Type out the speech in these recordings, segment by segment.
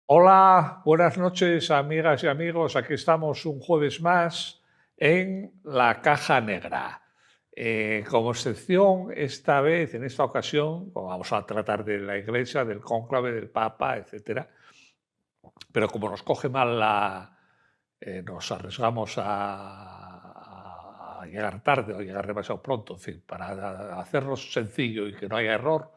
Hola, buenas noches, amigas y amigos. Aquí estamos un jueves más en la Caja Negra. Como excepción, esta vez, en esta ocasión, vamos a tratar de la Iglesia, del cónclave, del Papa, etcétera. Pero como nos coge mal nos arriesgamos a llegar tarde o llegar demasiado pronto, en fin, para hacerlo sencillo y que no haya error,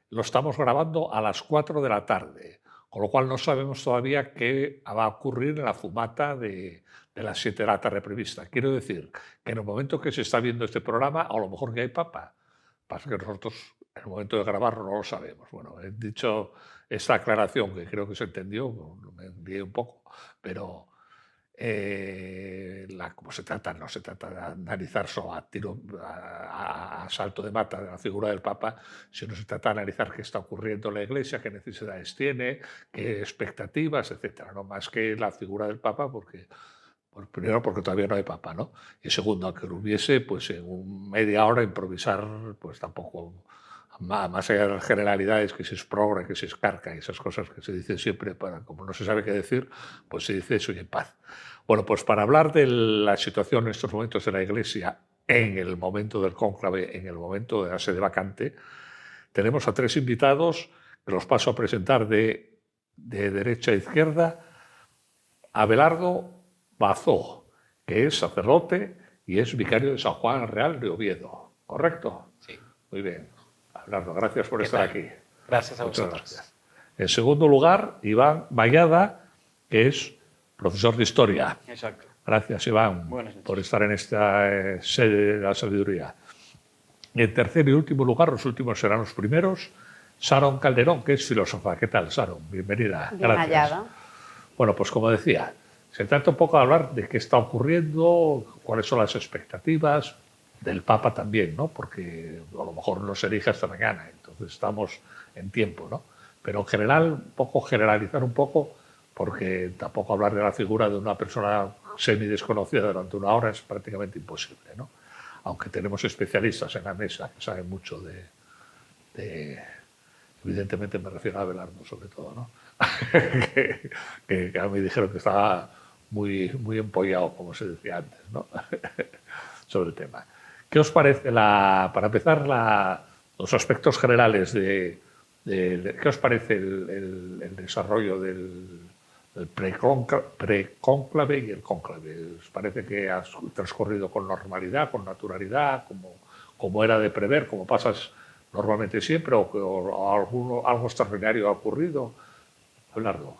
lo estamos grabando a las 4 de la tarde, con lo cual no sabemos todavía qué va a ocurrir en la fumata de las 7 de la tarde prevista. Quiero decir que en el momento que se está viendo este programa, a lo mejor que hay papa. Pasa que nosotros en el momento de grabarlo no lo sabemos. Bueno, he dicho esta aclaración que creo que se entendió, me envié un poco, pero como se trata, no se trata de analizar solo a salto de mata de la figura del Papa, sino se trata de analizar qué está ocurriendo en la Iglesia, qué necesidades tiene, qué expectativas, etcétera. No más que la figura del Papa, porque pues primero porque todavía no hay papa, ¿no? Y segundo, aunque lo hubiese, pues en media hora improvisar, pues tampoco, más allá de las generalidades, que si es progre, que si es carca, y esas cosas que se dicen siempre, como no se sabe qué decir, pues se dice eso y en paz. Bueno, pues para hablar de la situación en estos momentos de la Iglesia, en el momento del cónclave, en el momento de la sede vacante, tenemos a tres invitados que los paso a presentar de derecha a izquierda. Abelardo Bazó, que es sacerdote y es vicario de San Juan Real de Oviedo. ¿Correcto? Sí. Muy bien. Abelardo, gracias por ¿Qué estar tal? aquí. Gracias a Muchas vosotros. gracias. En segundo lugar, Iván Mayada, que es profesor de historia. Exacto. Gracias, Iván, Buenas por noches. estar en esta sede de la sabiduría. En tercer y último lugar, los últimos serán los primeros, Sharon Calderón, que es filósofa. ¿Qué tal, Sharon? Bienvenida. Bien Gracias. hallada. Bueno, pues como decía, se trata un poco de hablar de qué está ocurriendo, cuáles son las expectativas del Papa también, ¿no? Porque a lo mejor no se elige hasta mañana, entonces estamos en tiempo, ¿no? Pero en general, un poco generalizar un poco, porque tampoco hablar de la figura de una persona semi desconocida durante una hora es prácticamente imposible, ¿no? Aunque tenemos especialistas en la mesa que saben mucho de evidentemente me refiero a Abelardo sobre todo, ¿no? que a mí me dijeron que estaba muy empollado, como se decía antes, ¿no? sobre el tema. ¿Qué os parece, para empezar, los aspectos generales qué os parece el desarrollo del precónclave y el cónclave? ¿Os parece que ha transcurrido con normalidad, con naturalidad, como era de prever, como pasas normalmente siempre, o algo extraordinario ha ocurrido? Hablarlo.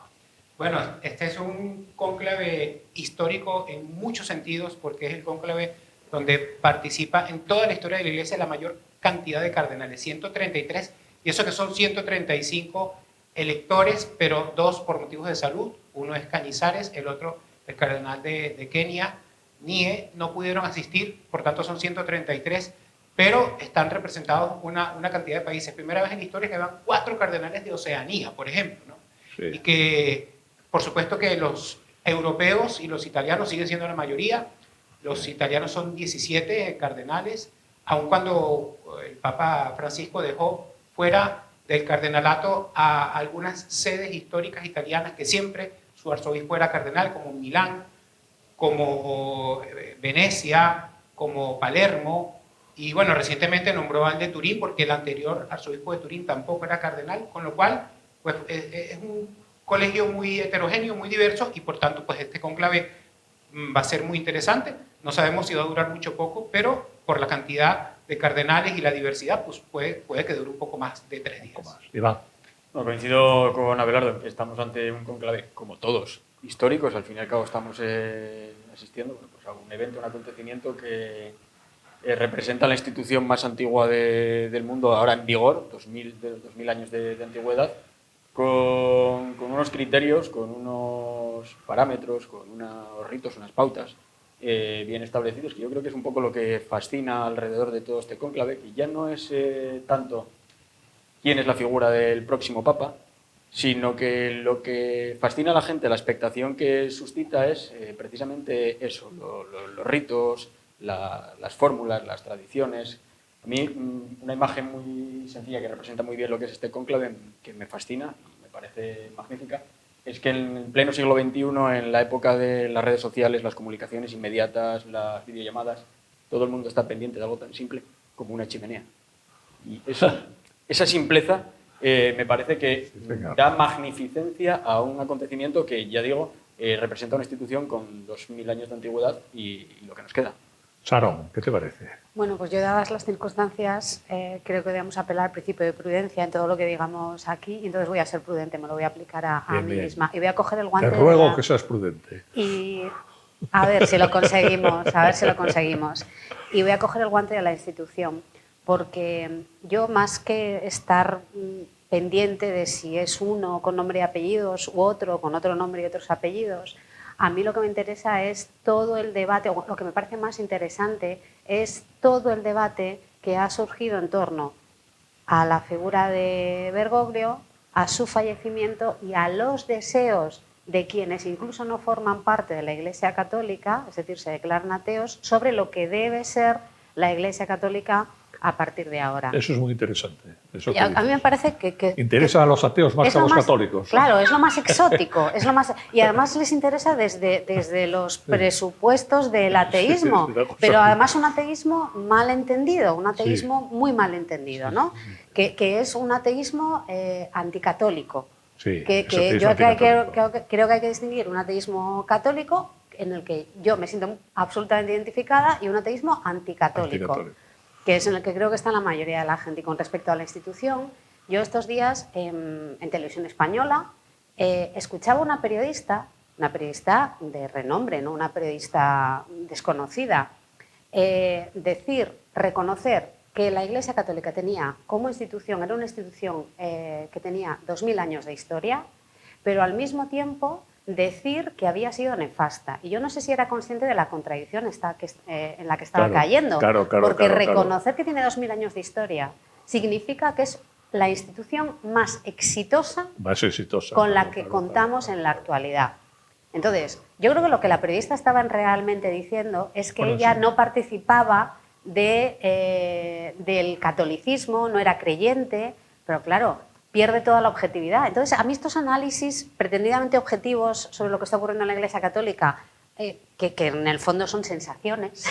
Bueno, este es un cónclave histórico en muchos sentidos porque es el cónclave donde participa en toda la historia de la Iglesia la mayor cantidad de cardenales, 133, y eso que son 135 electores, pero dos por motivos de salud, uno es Cañizares, el otro el cardenal de Kenia, NIE, no pudieron asistir, por tanto son 133, pero están representados una cantidad de países. Primera vez en la historia que van 4 cardenales de Oceanía, por ejemplo, ¿no? Sí. Y que, por supuesto que los europeos y los italianos siguen siendo la mayoría. Los italianos son 17 cardenales, aun cuando el Papa Francisco dejó fuera del cardenalato a algunas sedes históricas italianas que siempre su arzobispo era cardenal, como Milán, como Venecia, como Palermo, y bueno, recientemente nombró al de Turín porque el anterior arzobispo de Turín tampoco era cardenal, con lo cual pues, es un colegio muy heterogéneo, muy diverso, y por tanto pues este conclave va a ser muy interesante. No sabemos si va a durar mucho o poco, pero por la cantidad de cardenales y la diversidad, pues puede que dure un poco más de 3 días. Iván. No, coincido con Abelardo en que estamos ante un conclave, como todos, históricos. Al fin y al cabo estamos asistiendo pues, a un evento, un acontecimiento que representa la institución más antigua del mundo, ahora en vigor, de los 2000 años de antigüedad, con unos criterios, con unos parámetros, con unos ritos, unas pautas bien establecidos, que yo creo que es un poco lo que fascina alrededor de todo este cónclave, que ya no es tanto quién es la figura del próximo papa, sino que lo que fascina a la gente, la expectación que suscita es precisamente eso, los ritos, las fórmulas, las tradiciones. A mí una imagen muy sencilla que representa muy bien lo que es este cónclave, que me fascina, me parece magnífica, es que en el pleno siglo XXI, en la época de las redes sociales, las comunicaciones inmediatas, las videollamadas, todo el mundo está pendiente de algo tan simple como una chimenea. Y esa simpleza me parece que da magnificencia a un acontecimiento que, ya digo, representa una institución con 2000 años de antigüedad y lo que nos queda. Sharon, ¿qué te parece? Bueno, pues yo, dadas las circunstancias, creo que debemos apelar al principio de prudencia en todo lo que digamos aquí, y entonces voy a ser prudente, me lo voy a aplicar a mí misma. Y voy a coger el guante. Te ruego que seas prudente. Y a ver si lo conseguimos, a ver si lo conseguimos. Y voy a coger el guante de la institución, porque yo, más que estar pendiente de si es uno con nombre y apellidos u otro con otro nombre y otros apellidos, a mí lo que me interesa es todo el debate, o lo que me parece más interesante es todo el debate que ha surgido en torno a la figura de Bergoglio, a su fallecimiento y a los deseos de quienes incluso no forman parte de la Iglesia Católica, es decir, se declaran ateos, sobre lo que debe ser la Iglesia Católica a partir de ahora. Eso es muy interesante. Eso a mí me parece que interesa a los ateos más que a los católicos. Claro, es lo más exótico. Y además les interesa desde los presupuestos del ateísmo, pero además un ateísmo mal entendido, un ateísmo muy mal entendido, ¿no? Que es un ateísmo anticatólico. Sí, que yo creo que hay que distinguir un ateísmo católico, en el que yo me siento absolutamente identificada, y un ateísmo anticatólico. Que es en el que creo que está la mayoría de la gente. Y con respecto a la institución, yo estos días en Televisión Española escuchaba una periodista de renombre, no una periodista desconocida, reconocer que la Iglesia Católica tenía como institución, era una institución que tenía 2000 años de historia, pero al mismo tiempo decir que había sido nefasta. Y yo no sé si era consciente de la contradicción en la que estaba cayendo. Porque reconocer que tiene 2000 años de historia significa que es la institución más exitosa con la que contamos en la actualidad. Entonces, yo creo que lo que la periodista estaba realmente diciendo es que ella no participaba del catolicismo, no era creyente, pero claro, pierde toda la objetividad. Entonces, a mí estos análisis pretendidamente objetivos sobre lo que está ocurriendo en la Iglesia Católica, que en el fondo son sensaciones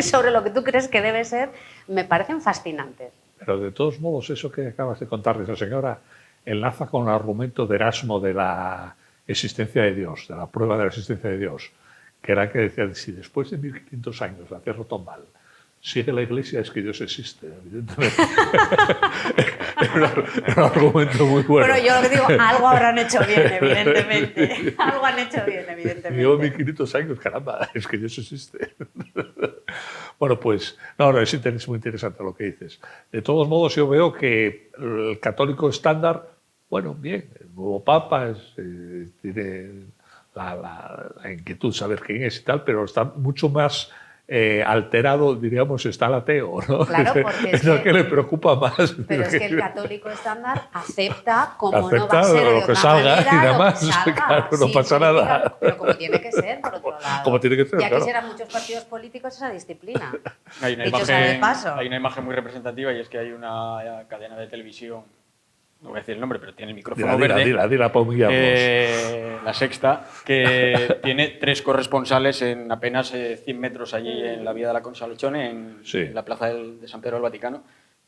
sobre lo que tú crees que debe ser, me parecen fascinantes. Pero de todos modos, eso que acabas de contar de esa señora enlaza con el argumento de Erasmo de la existencia de Dios, de la prueba de la existencia de Dios, que era que decía, si después de 1500 años la Tierra tombal sigue la Iglesia, es que Dios existe, evidentemente. Era un argumento muy bueno. Bueno, yo lo que digo, algo habrán hecho bien, evidentemente. Algo han hecho bien, evidentemente. Llevo 1500 años, caramba, es que Dios existe. Bueno, pues, no, es muy interesante lo que dices. De todos modos, yo veo que el católico estándar, bueno, bien, el nuevo Papa tiene la inquietud de saber quién es y tal, pero está mucho más alterado, diríamos, está el ateo, ¿no? Claro, porque es lo que le preocupa más. Pero es que el católico estándar acepta como acepta no va a ser de lo que otra salga manera, y demás, lo que salga, claro, no pasa nada. Pero como tiene que ser, por otro lado. Como tiene que ser, ya claro. quisieran muchos partidos políticos esa disciplina. Hay una imagen muy representativa, y es que hay una cadena de televisión, no voy a decir el nombre, pero tiene el micrófono verde. Dila, Pau Guillermo. La Sexta, que tiene 3 corresponsales en apenas 100 metros allí en la Vía de la Consolazione, en la plaza de San Pedro del Vaticano.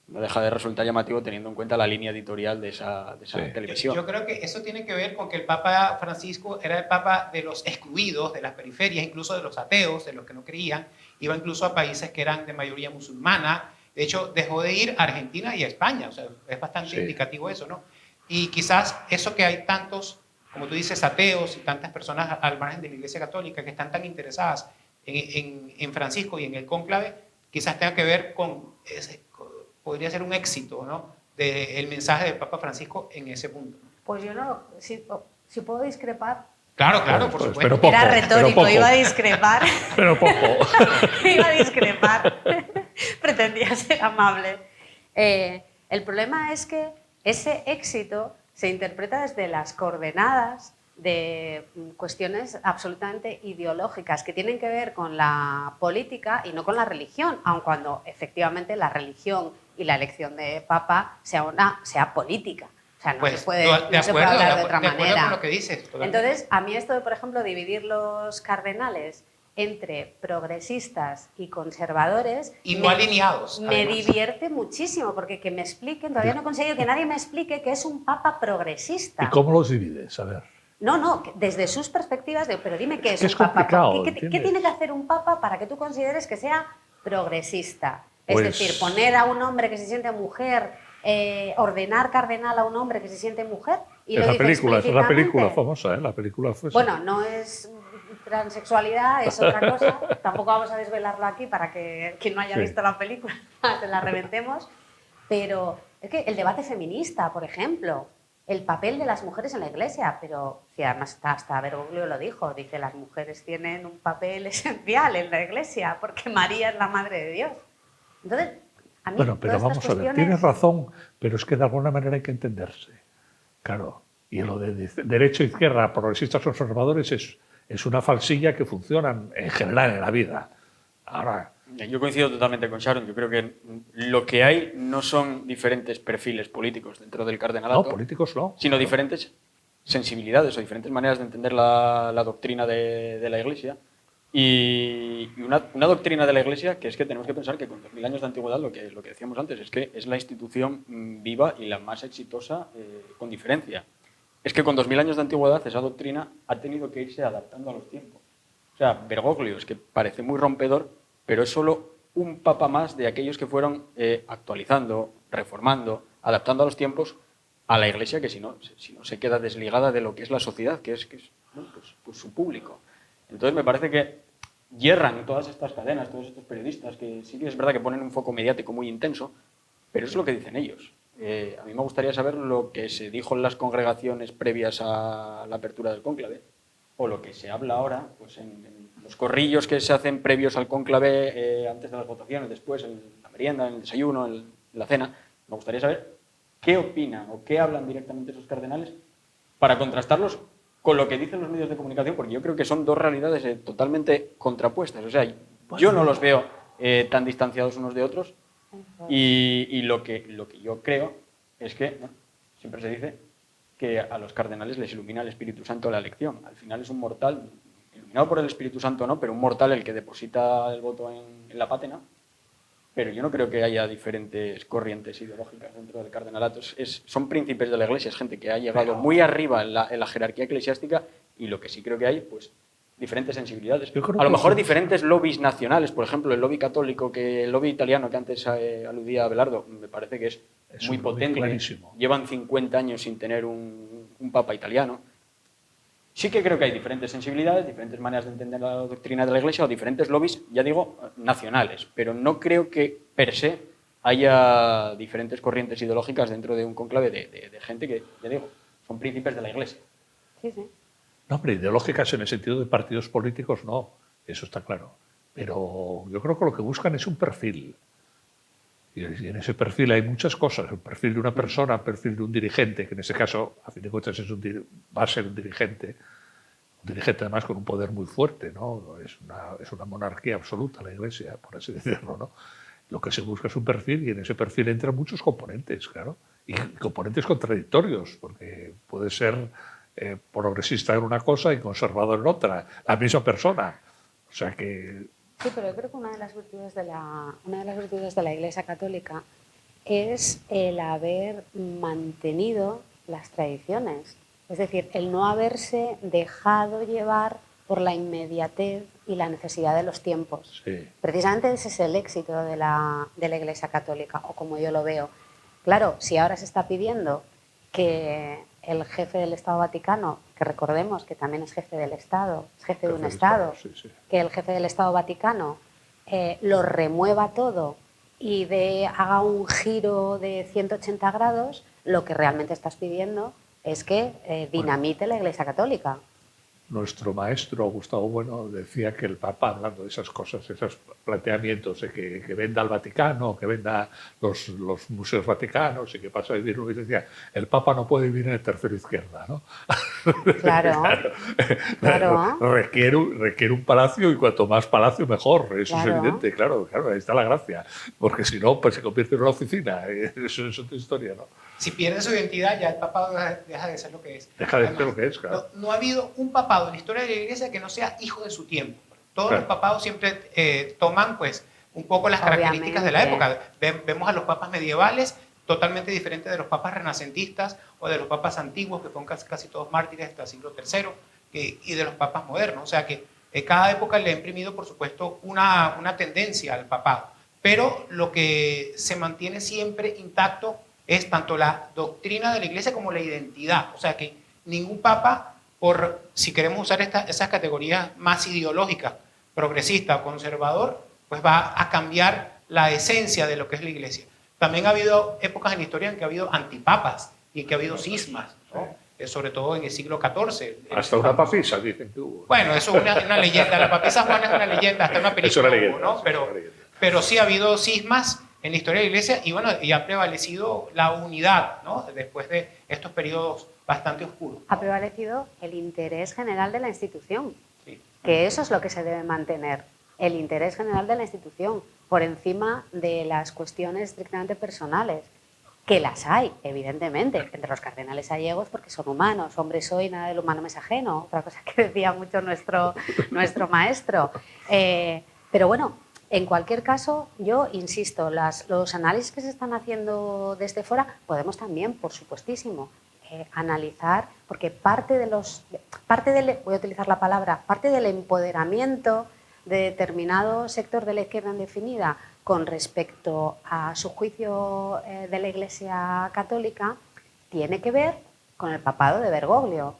No deja de resultar llamativo teniendo en cuenta la línea editorial de esa televisión. Yo creo que eso tiene que ver con que el Papa Francisco era el Papa de los excluidos, de las periferias, incluso de los ateos, de los que no creían. Iba incluso a países que eran de mayoría musulmana. De hecho, dejó de ir a Argentina y a España. O sea, es bastante indicativo eso, ¿no? Y quizás eso que hay tantos, como tú dices, ateos y tantas personas al margen de la Iglesia Católica que están tan interesadas en Francisco y en el cónclave, quizás tenga que ver podría ser un éxito, ¿no?, del mensaje del Papa Francisco en ese punto. Pues yo no, si puedo discrepar. Claro, por supuesto. Pero poco, era retórico, iba a discrepar. Pero poco. Iba a discrepar. Pretendía ser amable. El problema es que ese éxito se interpreta desde las coordenadas de cuestiones absolutamente ideológicas que tienen que ver con la política y no con la religión, aun cuando efectivamente la religión y la elección de Papa sea política. O O sea, no Pues, se puede, de no se puede acuerdo, hablar de otra de acuerdo manera. con lo que dices. totalmente. Entonces, a mí esto de, por ejemplo, dividir los cardenales entre progresistas y conservadores Y no alineados, me además. divierte muchísimo, porque que me expliquen, todavía no he conseguido que nadie me explique que es un papa progresista. ¿Y cómo los divides? A ver. No, desde sus perspectivas, pero dime qué es que un es papa. complicado, ¿Qué ¿entiendes? tiene que hacer un papa para que tú consideres que sea progresista? Es Pues- decir, poner a un hombre que se siente mujer, ordenar cardenal a un hombre que se siente mujer y lo Es la dice película explícitamente. famosa, ¿eh? La película fue Bueno, no es transexualidad, es otra cosa. Tampoco vamos a desvelarlo aquí para que quien no haya Sí. visto la película se la reventemos. Pero es que el debate feminista, por ejemplo, el papel de las mujeres en la Iglesia, pero si además hasta Bergoglio lo dijo, dice las mujeres tienen un papel esencial en la Iglesia porque María es la Madre de Dios. Entonces, a mí Bueno, pero todas estas vamos a ver, cuestiones... tienes razón, pero es que de alguna manera hay que entenderse. Claro, y lo de derecha, izquierda, progresistas, conservadores es una falsilla que funciona en general en la vida. Ahora, Yo coincido totalmente con Sharon. Yo creo que lo que hay no son diferentes perfiles políticos dentro del cardenalato, no, políticos no. sino claro. diferentes sensibilidades o diferentes maneras de entender la doctrina de la Iglesia. Y una doctrina de la Iglesia que es que tenemos que pensar que con 2000 años de antigüedad, lo que decíamos antes, es que es la institución viva y la más exitosa con diferencia. Es que con 2000 años de antigüedad esa doctrina ha tenido que irse adaptando a los tiempos. O sea, Bergoglio es que parece muy rompedor, pero es solo un papa más de aquellos que fueron actualizando, reformando, adaptando a los tiempos a la Iglesia, que si no se queda desligada de lo que es la sociedad, que es bueno, pues su público. Entonces me parece que hierran todas estas cadenas, todos estos periodistas, que sí que es verdad que ponen un foco mediático muy intenso, pero es lo que dicen ellos. A mí me gustaría saber lo que se dijo en las congregaciones previas a la apertura del cónclave, o lo que se habla ahora, pues en los corrillos que se hacen previos al cónclave, antes de las votaciones, después, en la merienda, en el desayuno, en la cena. Me gustaría saber qué opinan o qué hablan directamente esos cardenales para contrastarlos con lo que dicen los medios de comunicación, porque yo creo que son dos realidades totalmente contrapuestas. O sea, yo no los veo tan distanciados unos de otros, y lo que yo creo es que, bueno, siempre se dice que a los cardenales les ilumina el Espíritu Santo la elección. Al final es un mortal, iluminado por el Espíritu Santo no, pero un mortal el que deposita el voto en la pátena. Pero yo no creo que haya diferentes corrientes ideológicas dentro del cardenalato. Son príncipes de la Iglesia, es gente que ha llegado muy arriba en la jerarquía eclesiástica, y lo que sí creo que hay, pues, diferentes sensibilidades. A lo mejor diferentes lobbies nacionales, por ejemplo, el lobby católico, el lobby italiano que antes aludía a Abelardo, me parece que es muy potente. Clarísimo. Llevan 50 años sin tener un papa italiano. Sí que creo que hay diferentes sensibilidades, diferentes maneras de entender la doctrina de la Iglesia, o diferentes lobbies, ya digo, nacionales, pero no creo que per se haya diferentes corrientes ideológicas dentro de un cónclave de gente que, ya digo, son príncipes de la Iglesia. Sí, sí. No, hombre, ideológicas en el sentido de partidos políticos no, eso está claro. Pero yo creo que lo que buscan es un perfil. Y en ese perfil hay muchas cosas. El perfil de una persona, el perfil de un dirigente, que en ese caso, a fin de cuentas, va a ser un dirigente además con un poder muy fuerte, ¿no? Es una monarquía absoluta la Iglesia, por así decirlo, ¿no? Lo que se busca es un perfil, y en ese perfil entran muchos componentes, claro, y componentes contradictorios, porque puede ser progresista en una cosa y conservador en otra, la misma persona. O sea que... Sí, pero yo creo que una de las virtudes de la Iglesia Católica es el haber mantenido las tradiciones. Es decir, el no haberse dejado llevar por la inmediatez y la necesidad de los tiempos. Sí. Precisamente ese es el éxito de la Iglesia Católica, o como yo lo veo. Claro, si ahora se está pidiendo que el jefe del Estado Vaticano, que recordemos que también es jefe del Estado, es jefe de un Estado, sí, sí. que el jefe del Estado Vaticano lo remueva todo y haga un giro de 180 grados, lo que realmente estás pidiendo es que dinamite la Iglesia Católica. nuestro maestro Gustavo Bueno decía que el Papa, hablando de esas cosas, esos planteamientos de que venda al Vaticano, que venda los museos vaticanos y que pasa a vivir, decía, el Papa no puede vivir en el tercero izquierda, ¿no? Claro, claro. Requiere un palacio y cuanto más palacio mejor, eso Claro. es evidente, claro, ahí está la gracia, porque si no, pues se convierte en una oficina, eso es otra historia, ¿no? Si pierde su identidad, ya el papado deja de ser lo que es. Deja de ser lo que es, claro. No ha habido un papado en la historia de la Iglesia que no sea hijo de su tiempo. Todos los papados siempre toman pues un poco las características de la época. Vemos a los papas medievales totalmente diferentes de los papas renacentistas o de los papas antiguos, que fueron casi todos mártires hasta el siglo III, y de los papas modernos. O sea que cada época le ha imprimido, por supuesto, una tendencia al papado. Pero lo que se mantiene siempre intacto es tanto la doctrina de la Iglesia como la identidad. O sea que ningún papa, si queremos usar esas categorías más ideológicas, progresista o conservador, pues va a cambiar la esencia de lo que es la Iglesia. También ha habido épocas en la historia en que ha habido antipapas y en que ha habido cismas, ¿no? Sobre todo en el siglo XIV. Hasta una papisa dicen que hubo. Bueno, eso es una leyenda. La papisa Juana es una leyenda, hasta una película. Es una leyenda, ¿no? Pero sí ha habido cismas en la historia de la Iglesia y, bueno, y ha prevalecido la unidad, ¿no? Después de estos periodos bastante oscuros, ¿no? Ha prevalecido el interés general de la institución, Sí. que eso es lo que se debe mantener, el interés general de la institución, por encima de las cuestiones estrictamente personales, que las hay, evidentemente, entre los cardenales gallegos, porque son humanos, hombre soy, nada del humano me es ajeno, otra cosa que decía mucho nuestro maestro. Pero bueno, en cualquier caso, yo insisto, los análisis que se están haciendo desde fuera, podemos también, por supuestísimo, analizar, porque parte del, voy a utilizar la palabra, parte del empoderamiento de determinado sector de la izquierda indefinida con respecto a su juicio de la Iglesia Católica tiene que ver con el papado de Bergoglio.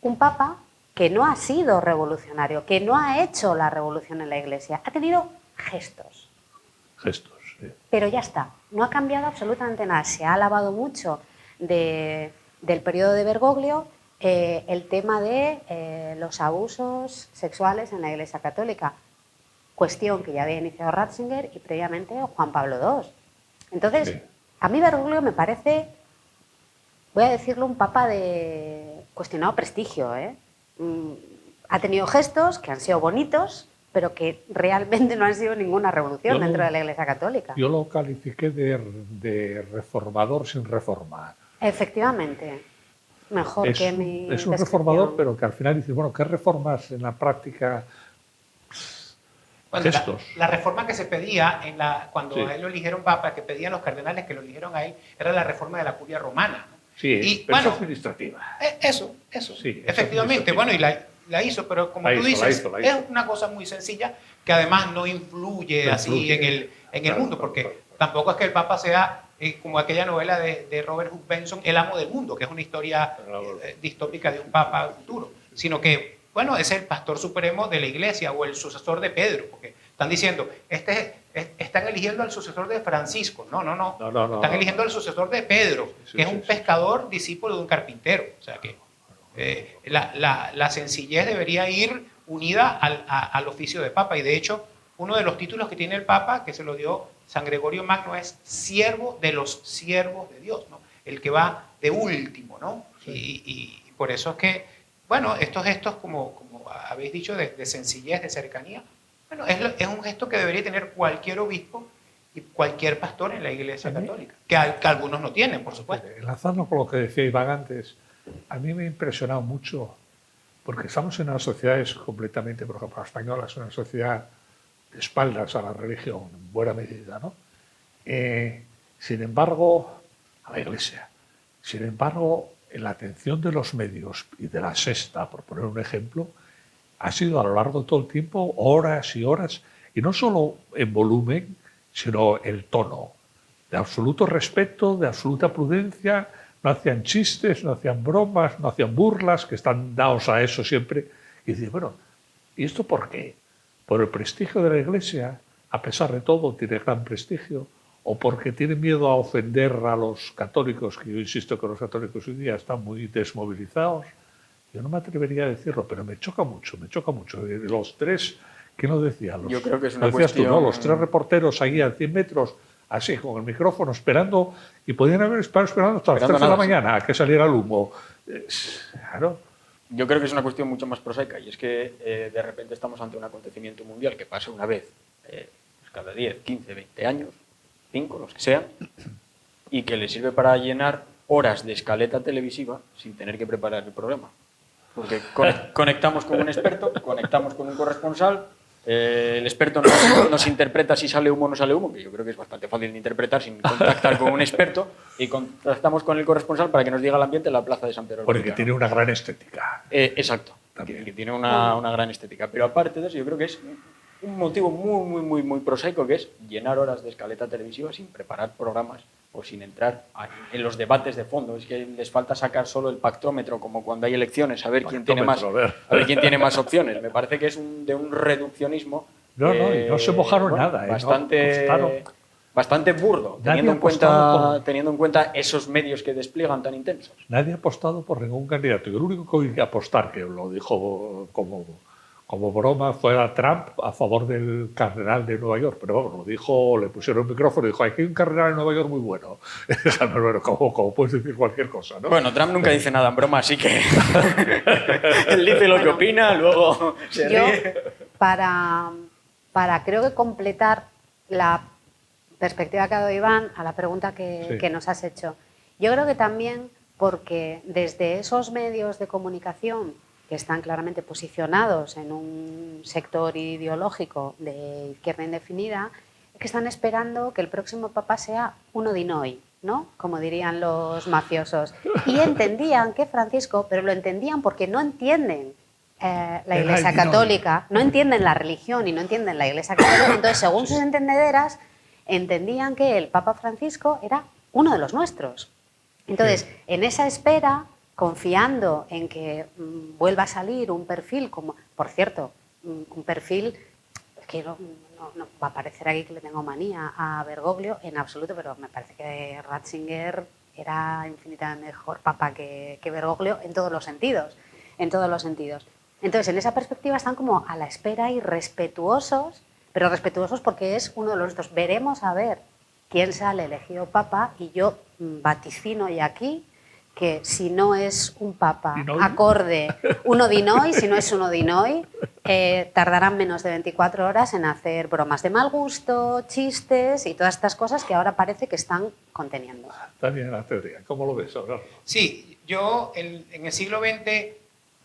Un papa que no ha sido revolucionario, que no ha hecho la revolución en la Iglesia, ha tenido gestos. Gestos, sí. Pero ya está, no ha cambiado absolutamente nada. Se ha alabado mucho del periodo de Bergoglio el tema de los abusos sexuales en la Iglesia Católica, cuestión que ya había iniciado Ratzinger y previamente Juan Pablo II. Entonces, Sí. a mí Bergoglio me parece, voy a decirlo, un papa de cuestionado prestigio, ¿eh? Ha tenido gestos que han sido bonitos, pero que realmente no han sido ninguna revolución dentro de la Iglesia Católica. Yo lo califiqué de reformador sin reformar. Efectivamente, mejor que mi Es un descripción. reformador, pero que al final dice, bueno, ¿qué reformas en la práctica? Bueno, Gestos. la reforma que se pedía cuando Sí. a él lo eligieron papa, que pedían los cardenales que lo eligieron a él, era la reforma de la curia romana, ¿no? Sí, Y, pero bueno, es administrativa. Eso, Sí, efectivamente. eso Bueno, y la hizo, pero como La tú hizo, dices, la hizo. es una cosa muy sencilla que además no influye No así influye. en el Claro, mundo, claro, porque claro. tampoco es que el papa sea como aquella novela de Robert Hooke Benson, El amo del mundo, que es una historia distópica de un papa futuro, sino que, bueno, es el pastor supremo de la iglesia o el sucesor de Pedro, porque están diciendo, están eligiendo al sucesor de Francisco. No. Están eligiendo al sucesor de Pedro, Sí, que es sí, un sí. pescador, discípulo de un carpintero. O sea que la sencillez debería ir unida al oficio de papa. Y de hecho, uno de los títulos que tiene el papa, que se lo dio San Gregorio Magno, es siervo de los siervos de Dios, ¿no? El que va de último, ¿no? Sí. Y por eso es que, bueno, estos gestos, como habéis dicho, de sencillez, de cercanía, bueno, es un gesto que debería tener cualquier obispo y cualquier pastor en la Iglesia Católica, que algunos no tienen, por supuesto. Enlazando con lo que decía Iván antes, a mí me ha impresionado mucho, porque estamos en unas sociedades completamente, por ejemplo, la española es una sociedad de espaldas a la religión, en buena medida, ¿no? Sin embargo, a la Iglesia, sin embargo, en la atención de los medios y de la Sexta, por poner un ejemplo, ha sido a lo largo de todo el tiempo horas y horas, y no solo en volumen, sino el tono, de absoluto respeto, de absoluta prudencia. No hacían chistes, no hacían bromas, no hacían burlas, que están dados a eso siempre. Y dice, bueno, ¿y esto por qué? ¿Por el prestigio de la Iglesia? A pesar de todo, tiene gran prestigio. ¿O porque tiene miedo a ofender a los católicos? Que yo insisto que los católicos hoy día están muy desmovilizados. Yo no me atrevería a decirlo, pero me choca mucho, me choca mucho. Los tres, ¿qué nos decían? Yo creo que es una lo decías cuestión... tú, ¿no? Los tres reporteros ahí a 100 metros, así, con el micrófono, esperando, y podían haber estado esperando hasta las 3 de la mañana a que saliera el humo. Claro. Yo creo que es una cuestión mucho más prosaica, y es que de repente estamos ante un acontecimiento mundial que pasa una vez cada 10, 15, 20 años, 5, los que sean, y que le sirve para llenar horas de escaleta televisiva sin tener que preparar el programa. Porque conectamos con un experto, conectamos con un corresponsal, el experto nos interpreta si sale humo o no sale humo, que yo creo que es bastante fácil de interpretar sin contactar con un experto, y contactamos con el corresponsal para que nos diga el ambiente en la plaza de San Pedro. Porque tiene una gran estética. Exacto, que tiene una gran estética. Pero aparte de eso, yo creo que es un motivo muy prosaico, que es llenar horas de escaleta televisiva sin preparar programas o sin entrar en los debates de fondo. Es que les falta sacar solo el pactómetro, como cuando hay elecciones, a ver quién tiene más opciones. Me parece que es de un reduccionismo. No, y no se mojaron nada. Bastante burdo, teniendo en cuenta esos medios que despliegan tan intensos. Nadie ha apostado por ningún candidato. Y el único que oí apostar, que lo dijo como broma, fue a Trump a favor del cardenal de Nueva York. Pero bueno, lo dijo, le pusieron un micrófono y dijo: aquí hay un cardenal en Nueva York muy bueno. Como puedes decir cualquier cosa, ¿no? Bueno, Trump nunca dice nada en broma, así que él dice lo que opina, luego se ríe. Para creo que completar la perspectiva que ha dado Iván a la pregunta que nos has hecho, yo creo que también porque desde esos medios de comunicación que están claramente posicionados en un sector ideológico de izquierda indefinida, que están esperando que el próximo papa sea uno di noi, ¿no? Como dirían los mafiosos. Y entendían que Francisco, pero lo entendían porque no entienden la Iglesia Católica, no entienden la religión y no entienden la Iglesia Católica, entonces según sus entendederas entendían que el Papa Francisco era uno de los nuestros. Entonces, en esa espera, confiando en que vuelva a salir un perfil, como, por cierto, un perfil que no va a parecer aquí que le tengo manía a Bergoglio, en absoluto, pero me parece que Ratzinger era infinitamente mejor papa que Bergoglio en todos los sentidos, Entonces, en esa perspectiva están como a la espera y respetuosos, pero respetuosos porque es uno de los nuestros. Veremos a ver quién sale elegido papa, y yo vaticino y aquí que si no es un papa acorde, uno di noi, si no es uno di noi, tardarán menos de 24 horas en hacer bromas de mal gusto, chistes y todas estas cosas que ahora parece que están conteniendo. Está bien la teoría. ¿Cómo lo ves ahora? Sí, en el siglo XX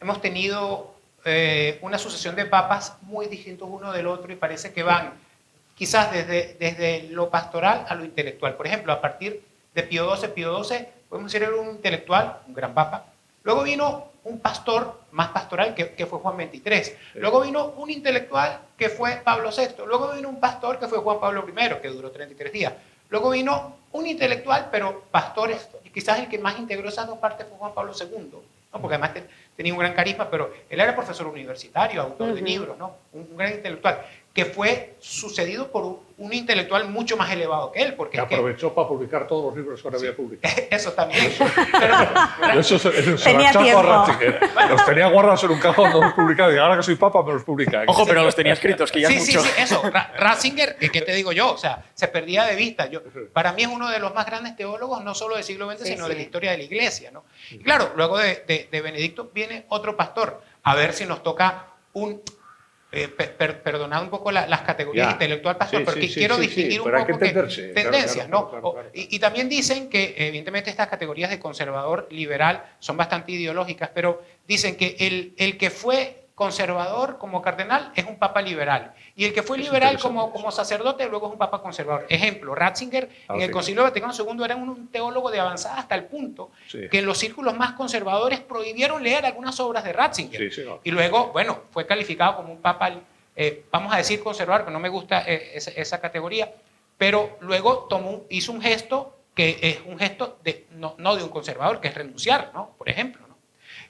hemos tenido una sucesión de papas muy distintos uno del otro, y parece que van quizás desde lo pastoral a lo intelectual. Por ejemplo, a partir de Pío XII, podemos decir, era un intelectual, un gran papa. Luego vino un pastor más pastoral que fue Juan XXIII. Luego vino un intelectual que fue Pablo VI. Luego vino un pastor que fue Juan Pablo I, que duró 33 días. Luego vino un intelectual, pero pastores, y quizás el que más integró esas dos partes fue Juan Pablo II, ¿no? Porque además tenía un gran carisma, pero él era profesor universitario, autor de libros, ¿no? Un gran intelectual, que fue sucedido por un intelectual mucho más elevado que él. Porque que aprovechó para publicar todos los libros que ahora había publicado. Eso también. Eso tenía tiempo. Los tenía guardados en un cajón, no los publicaba, y ahora que soy papa me los publica. Ojo, pero los tenía escritos, que ya es mucho. Sí, eso. Ratzinger, ¿qué te digo yo? O sea, se perdía de vista. Para mí es uno de los más grandes teólogos, no solo del siglo XX, sino de la historia de la Iglesia, ¿no? Y claro, luego de Benedicto viene otro pastor. A ver si nos toca perdonad un poco las categorías intelectual pastor, porque quiero distinguir un poco tendencias, ¿no? Claro. Y también dicen que, evidentemente, estas categorías de conservador, liberal, son bastante ideológicas, pero dicen que el que fue conservador como cardenal es un papa liberal, y el que fue liberal como sacerdote luego es un papa conservador. Ejemplo, Ratzinger en el Concilio Vaticano II era un teólogo de avanzada hasta el punto que en los círculos más conservadores prohibieron leer algunas obras de Ratzinger. Y luego, bueno, fue calificado como un papa, vamos a decir conservador, pero no me gusta esa categoría, pero luego hizo un gesto que es un gesto no de un conservador, que es renunciar, ¿no? Por ejemplo, ¿no?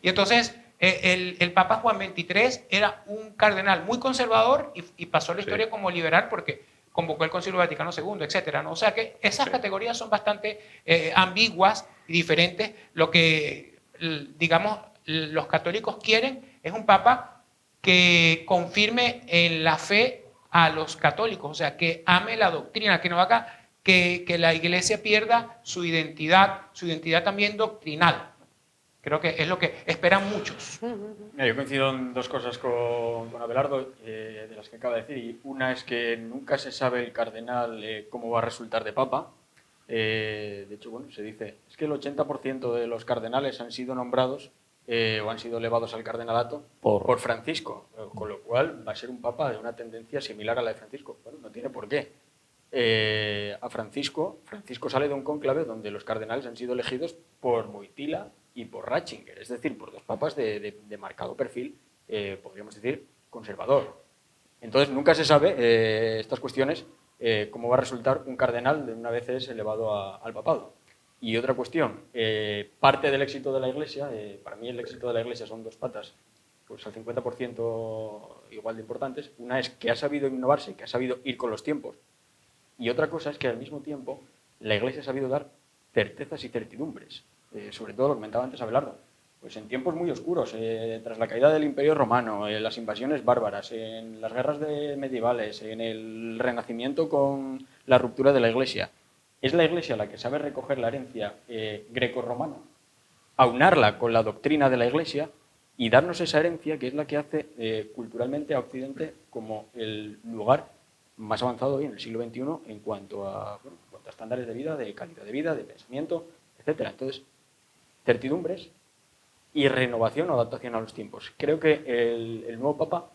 Y entonces el Papa Juan XXIII era un cardenal muy conservador y pasó a la historia como liberal porque convocó el Concilio Vaticano II, etcétera, ¿no? O sea que esas categorías son bastante ambiguas y diferentes. Lo que, digamos, los católicos quieren es un papa que confirme en la fe a los católicos, o sea, que ame la doctrina, que no haga que la iglesia pierda su identidad también doctrinal. Creo que es lo que esperan muchos. Mira, yo coincido en dos cosas con Abelardo, de las que acaba de decir. Y una es que nunca se sabe el cardenal cómo va a resultar de papa. De hecho, bueno, se dice, es que el 80% de los cardenales han sido nombrados o han sido elevados al cardenalato por Francisco, con lo cual va a ser un papa de una tendencia similar a la de Francisco. Bueno, no tiene por qué. A Francisco sale de un cónclave donde los cardenales han sido elegidos por Wojtyla y por Ratzinger, es decir, por dos papas de marcado perfil, podríamos decir, conservador. Entonces, nunca se sabe estas cuestiones, cómo va a resultar un cardenal de una vez es elevado al papado. Y otra cuestión, parte del éxito de la Iglesia, para mí el éxito de la Iglesia son dos patas, pues al 50% igual de importantes. Una es que ha sabido innovarse, que ha sabido ir con los tiempos. Y otra cosa es que al mismo tiempo la Iglesia ha sabido dar certezas y certidumbres. Sobre todo lo que comentaba antes Abelardo. Pues en tiempos muy oscuros, tras la caída del Imperio Romano, las invasiones bárbaras, en las guerras medievales, en el Renacimiento con la ruptura de la Iglesia. Es la Iglesia la que sabe recoger la herencia greco-romana, aunarla con la doctrina de la Iglesia y darnos esa herencia que es la que hace culturalmente a Occidente como el lugar más avanzado hoy en el siglo XXI en cuanto a estándares de vida, de calidad de vida, de pensamiento, etc. Entonces, certidumbres y renovación o adaptación a los tiempos. Creo que el nuevo Papa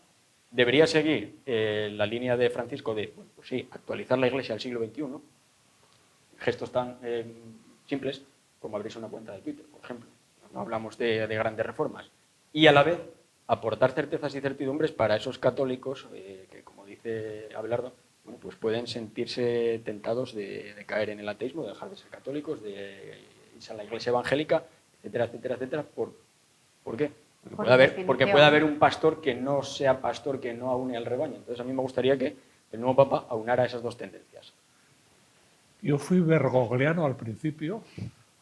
debería seguir la línea de Francisco de, bueno, pues sí, actualizar la Iglesia al siglo XXI, gestos tan simples como abrirse una cuenta de Twitter, por ejemplo. No hablamos de grandes reformas. Y a la vez aportar certezas y certidumbres para esos católicos que, como dice Abelardo, bueno, pues pueden sentirse tentados de caer en el ateísmo, de dejar de ser católicos, de irse a la Iglesia evangélica, etcétera, etcétera, etcétera. ¿Por qué? Porque puede haber un pastor que no sea pastor, que no aúne al rebaño. Entonces a mí me gustaría que el nuevo Papa aunara esas dos tendencias. Yo fui bergogliano al principio.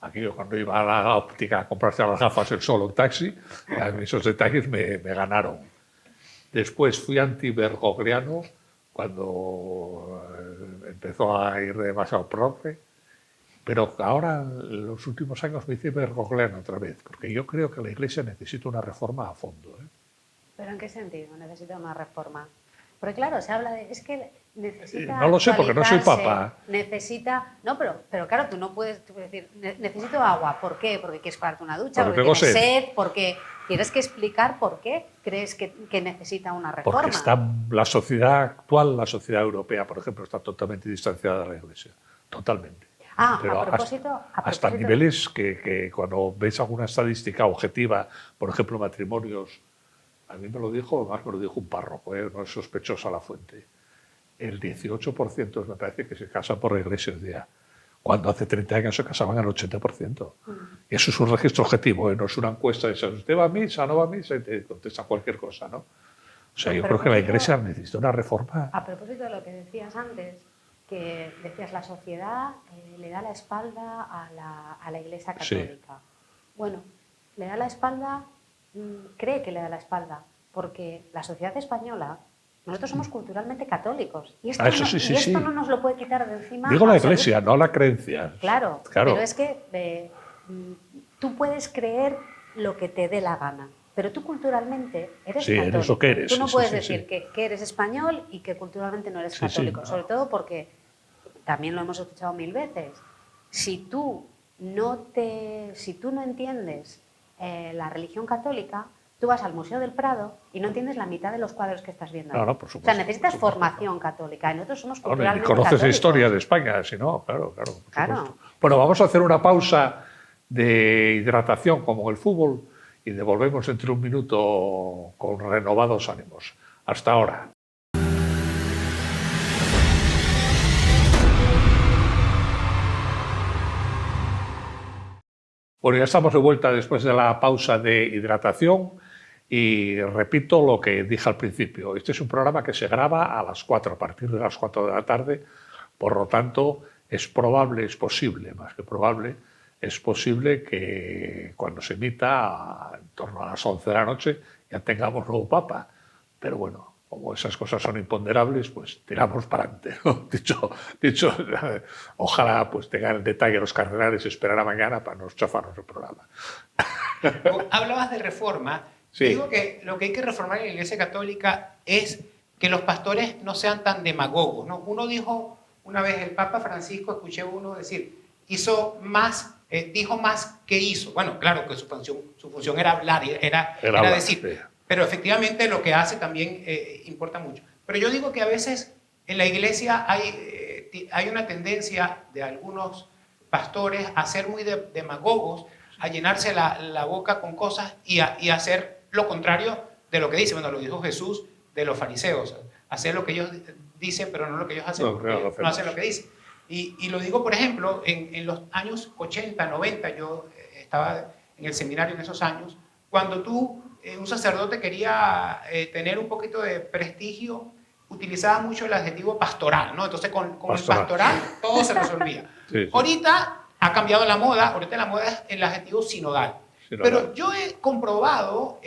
Aquí yo cuando iba a la óptica a comprarse las gafas el sol o un taxi, esos detalles me ganaron. Después fui anti-bergogliano cuando empezó a ir demasiado profe, pero ahora en los últimos años me hice bergogliano otra vez, porque yo creo que la Iglesia necesita una reforma a fondo. ¿Pero en qué sentido necesita una reforma? Porque claro, se habla de, es que necesita no lo sé, porque no soy papa. Necesita, no, pero claro, tú no puedes decir, necesito agua. ¿Por qué? Porque quieres pagarte una ducha, porque tengo tienes sed, porque tienes que explicar por qué crees que necesita una reforma. Porque está la sociedad actual, la sociedad europea, por ejemplo, está totalmente distanciada de la Iglesia. Totalmente. Pero a propósito, hasta niveles que cuando ves alguna estadística objetiva, por ejemplo, matrimonios, a mí me lo dijo, además me lo dijo un párroco, no es sospechosa la fuente. El 18% me parece que se casan por la Iglesia hoy día, cuando hace 30 años se casaban al 80%. Y eso es un registro objetivo, no es una encuesta de si usted va a misa, no va a misa, y te contesta cualquier cosa, ¿no? O sea, yo creo que la Iglesia necesita una reforma. A propósito de lo que decías antes, que decías la sociedad le da la espalda a la Iglesia católica. Sí. Bueno, le da la espalda, cree que le da la espalda, porque la sociedad española, nosotros somos culturalmente católicos. Y esto, no nos lo puede quitar de encima. Digo la Iglesia, no la creencia. Claro, pero es que tú puedes creer lo que te dé la gana, pero tú culturalmente eres católico. Eres lo que eres. Tú no puedes decir que eres español y que culturalmente no eres católico, sobre todo porque, también lo hemos escuchado 1000 veces, si tú no entiendes la religión católica, tú vas al Museo del Prado y no entiendes la mitad de los cuadros que estás viendo. No, por supuesto. O sea, necesitas formación católica y nosotros somos culturalmente y conoces católicos. Historia de España, si no, claro. Bueno, vamos a hacer una pausa de hidratación como el fútbol y devolvemos entre un minuto con renovados ánimos. Hasta ahora. Bueno, ya estamos de vuelta después de la pausa de hidratación y repito lo que dije al principio. Este es un programa que se graba a las 4, a partir de las 4 de la tarde, por lo tanto es probable, es posible, más que probable, es posible que cuando se emita, en torno a las 11 de la noche, ya tengamos nuevo Papa. Pero bueno, como esas cosas son imponderables, pues tiramos para adelante, ¿no? Dicho, ojalá pues tengan el detalle los cardenales y esperar a mañana para no chafarnos el programa. Hablabas de reforma. Sí. Digo que lo que hay que reformar en la Iglesia Católica es que los pastores no sean tan demagogos, ¿no? Uno dijo una vez, el Papa Francisco, escuché uno decir, dijo más que hizo. Bueno, claro que su función era hablar, era decir, sí. Pero efectivamente lo que hace también importa mucho. Pero yo digo que a veces en la Iglesia hay una tendencia de algunos pastores a ser muy demagogos, a llenarse la boca con cosas y a hacer lo contrario de lo que dice. Bueno, lo dijo Jesús de los fariseos, hacer lo que ellos dicen, pero no lo que ellos hacen, no hacen lo que dicen. Y lo digo, por ejemplo, en los años 80, 90, yo estaba en el seminario en esos años, cuando un sacerdote quería tener un poquito de prestigio, utilizaba mucho el adjetivo pastoral, ¿no? Entonces con el pastoral todo se resolvía. Sí. Ahorita ha cambiado la moda, ahorita la moda es el adjetivo sinodal. Pero yo he comprobado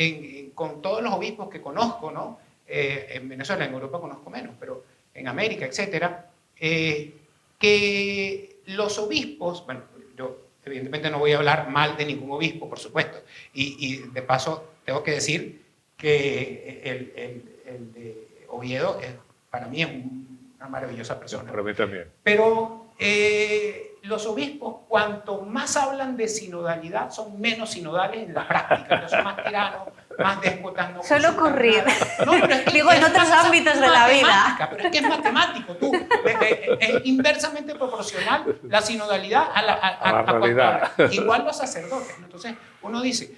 con todos los obispos que conozco, ¿no? En Venezuela, en Europa conozco menos, pero en América, etcétera, que los obispos, bueno, yo evidentemente no voy a hablar mal de ningún obispo, por supuesto, y de paso tengo que decir que el de Oviedo para mí es una maravillosa persona. Para mí también. Pero los obispos, cuanto más hablan de sinodalidad, son menos sinodales en la práctica, son más tiranos, más déspotas. No suele ocurrir. No, pero es que digo, en otros ámbitos de la vida. Pero es que es matemático, es inversamente proporcional la sinodalidad a la realidad. Igual los sacerdotes. Entonces, uno dice,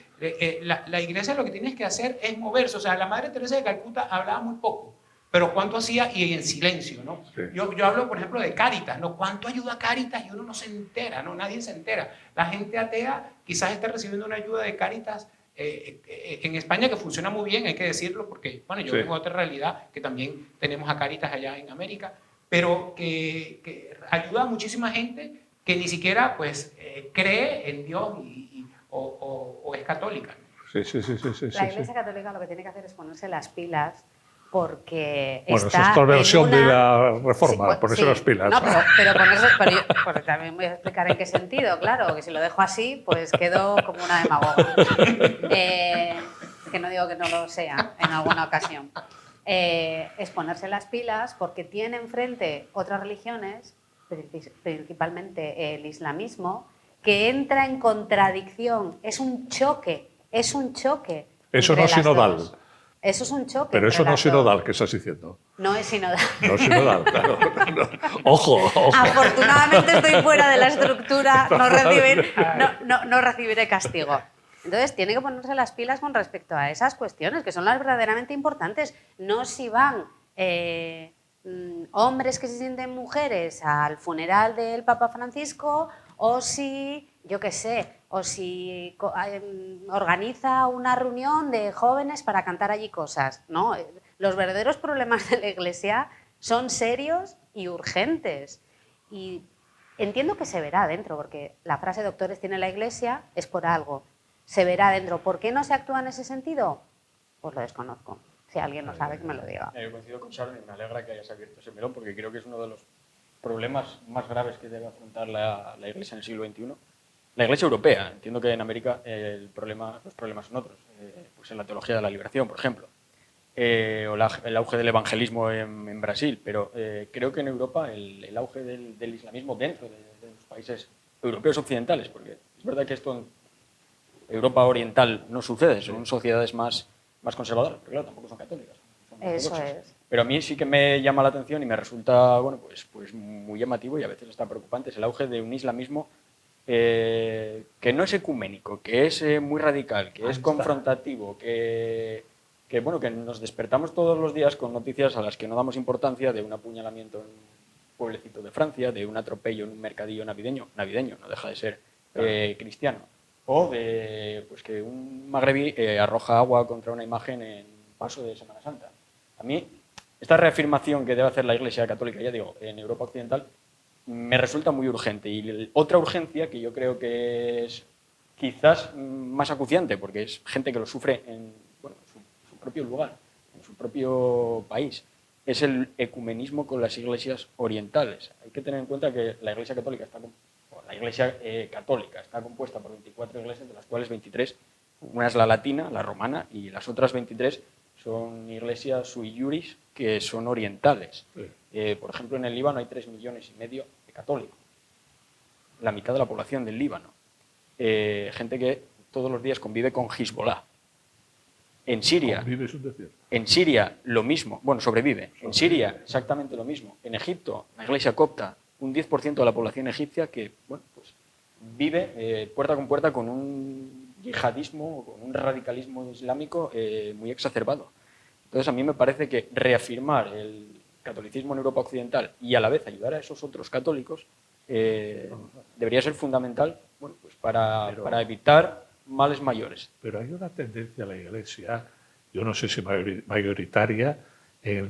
la iglesia lo que tienes que hacer es moverse. O sea, la Madre Teresa de Calcuta hablaba muy poco, pero cuánto hacía y en silencio, ¿no? Sí. Yo hablo, por ejemplo, de Cáritas, ¿no? ¿Cuánto ayuda Cáritas? Y uno no se entera, ¿no? Nadie se entera. La gente atea quizás esté recibiendo una ayuda de Cáritas en España, que funciona muy bien, hay que decirlo, porque, bueno, yo vengo de otra realidad, que también tenemos a Cáritas allá en América, pero que ayuda a muchísima gente que ni siquiera, pues, cree en Dios o es católica, ¿no? Sí. La Iglesia Católica lo que tiene que hacer es ponerse las pilas, porque bueno, está esa es tu versión de la reforma, ponerse las pilas. No, pero pues también voy a explicar en qué sentido, claro, que si lo dejo así, pues quedo como una demagoga. Que no digo que no lo sea en alguna ocasión. Es ponerse las pilas porque tiene enfrente otras religiones, principalmente el islamismo, que entra en contradicción, es un choque. Eso no es sinodal. Eso es un choque. Pero eso no es sinodal, ¿qué estás diciendo? No es sinodal. No es sinodal, claro. No. Ojo. Afortunadamente estoy fuera de la estructura, no recibiré castigo. Entonces, tiene que ponerse las pilas con respecto a esas cuestiones, que son las verdaderamente importantes. No si van hombres que se sienten mujeres al funeral del Papa Francisco, o si, yo qué sé, o si organiza una reunión de jóvenes para cantar allí cosas. No, los verdaderos problemas de la Iglesia son serios y urgentes. Y entiendo que se verá dentro, porque la frase doctores tiene la Iglesia es por algo. Se verá dentro. ¿Por qué no se actúa en ese sentido? Pues lo desconozco. Si alguien lo sabe, que me lo diga. Yo coincido con Sharon y me alegra que hayas abierto ese melón, porque creo que es uno de los problemas más graves que debe afrontar la Iglesia en el siglo XXI. La Iglesia europea. Entiendo que en América los problemas son otros. Pues en la teología de la liberación, por ejemplo. O el auge del evangelismo en Brasil. Pero creo que en Europa el auge del islamismo dentro de los países europeos occidentales, porque es verdad que esto en Europa oriental no sucede, son sociedades más conservadoras, pero claro, tampoco son católicas. Son eso es. Pero a mí sí que me llama la atención y me resulta pues muy llamativo y a veces hasta preocupante, es el auge de un islamismo que no es ecuménico, que es muy radical, que es confrontativo, que nos despertamos todos los días con noticias a las que no damos importancia, de un apuñalamiento en un pueblecito de Francia, de un atropello en un mercadillo navideño, no deja de ser cristiano, o de pues que un magrebí arroja agua contra una imagen en paso de Semana Santa. A mí, esta reafirmación que debe hacer la Iglesia Católica, ya digo, en Europa Occidental, me resulta muy urgente. Y otra urgencia que yo creo que es quizás más acuciante, porque es gente que lo sufre en bueno, su propio lugar, en su propio país, es el ecumenismo con las iglesias orientales. Hay que tener en cuenta que la Iglesia Católica está compuesta por 24 iglesias, de las cuales 23, una es la latina, la romana, y las otras 23 son iglesias sui juris que son orientales. Sí. Por ejemplo, en el Líbano hay 3,5 millones de católicos, la mitad de la población del Líbano. Gente que todos los días convive con Hezbollah. En Siria, Convive es un decir. en Siria lo mismo, bueno, sobrevive. En Siria exactamente lo mismo. En Egipto, la iglesia copta, un 10% de la población egipcia que bueno, pues, vive puerta con puerta con un yihadismo, con un radicalismo islámico muy exacerbado. Entonces a mí me parece que reafirmar el catolicismo en Europa Occidental y a la vez ayudar a esos otros católicos debería ser fundamental bueno, pues para evitar males mayores. Pero hay una tendencia a la Iglesia, yo no sé si mayoritaria,